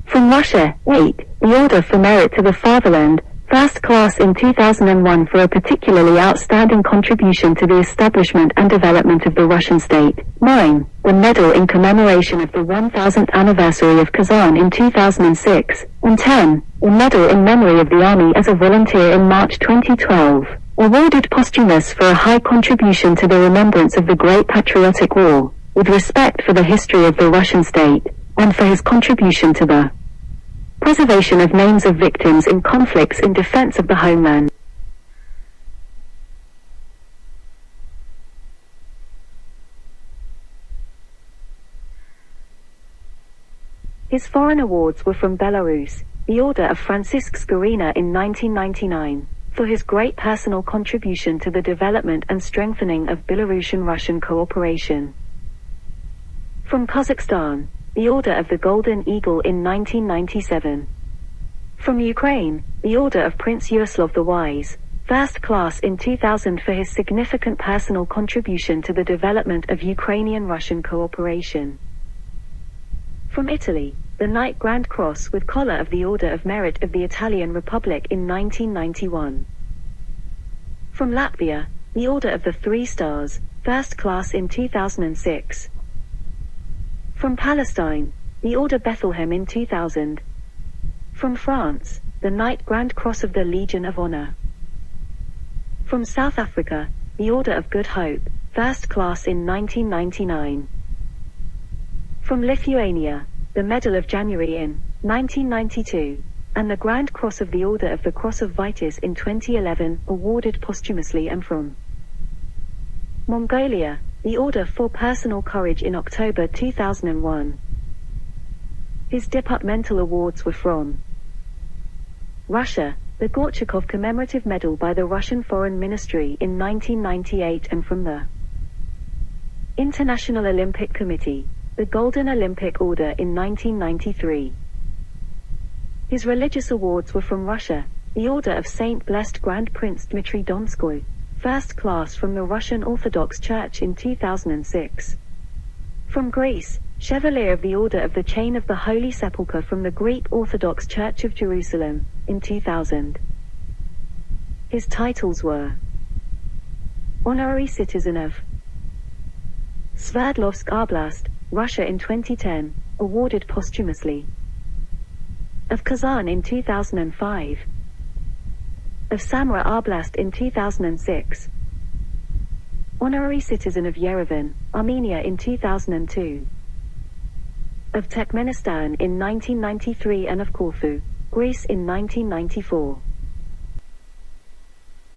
From Russia, 8. The Order for Merit to the Fatherland, First Class in 2001 for a particularly outstanding contribution to the establishment and development of the Russian state. 9. The Medal in commemoration of the 1000th anniversary of Kazan in 2006. And 10. The Medal in memory of the Army as a volunteer in March 2012. Awarded posthumous for a high contribution to the remembrance of the Great Patriotic War, with respect for the history of the Russian state, and for his contribution to the preservation of names of victims in conflicts in defense of the homeland. His foreign awards were from Belarus, the Order of Francisc Scarina in 1999, for his great personal contribution to the development and strengthening of Belarusian-Russian cooperation. From Kazakhstan, the Order of the Golden Eagle in 1997. From Ukraine, the Order of Prince Yaroslav the Wise, First Class in 2000 for his significant personal contribution to the development of Ukrainian-Russian cooperation. From Italy, the Knight Grand Cross with Collar of the Order of Merit of the Italian Republic in 1991. From Latvia, the Order of the Three Stars, First Class in 2006. From Palestine, the Order Bethlehem in 2000. From France, the Knight Grand Cross of the Legion of Honor. From South Africa, the Order of Good Hope, First Class in 1999. From Lithuania, the Medal of January in 1992, and the Grand Cross of the Order of the Cross of Vitis in 2011, awarded posthumously, and from Mongolia, the Order for Personal Courage in October 2001. His departmental awards were from Russia, the Gorchakov Commemorative Medal by the Russian Foreign Ministry in 1998, and from the International Olympic Committee, the Golden Olympic Order in 1993. His religious awards were from Russia, the Order of Saint Blessed Grand Prince Dmitry Donskoy, First Class from the Russian Orthodox Church in 2006. From Greece, Chevalier of the Order of the Chain of the Holy Sepulchre from the Greek Orthodox Church of Jerusalem, in 2000. His titles were Honorary Citizen of Sverdlovsk Oblast, Russia in 2010, awarded posthumously. Of Kazan in 2005. Of Samara Oblast in 2006. Honorary Citizen of Yerevan, Armenia in 2002. Of Turkmenistan in 1993 and of Corfu, Greece in 1994.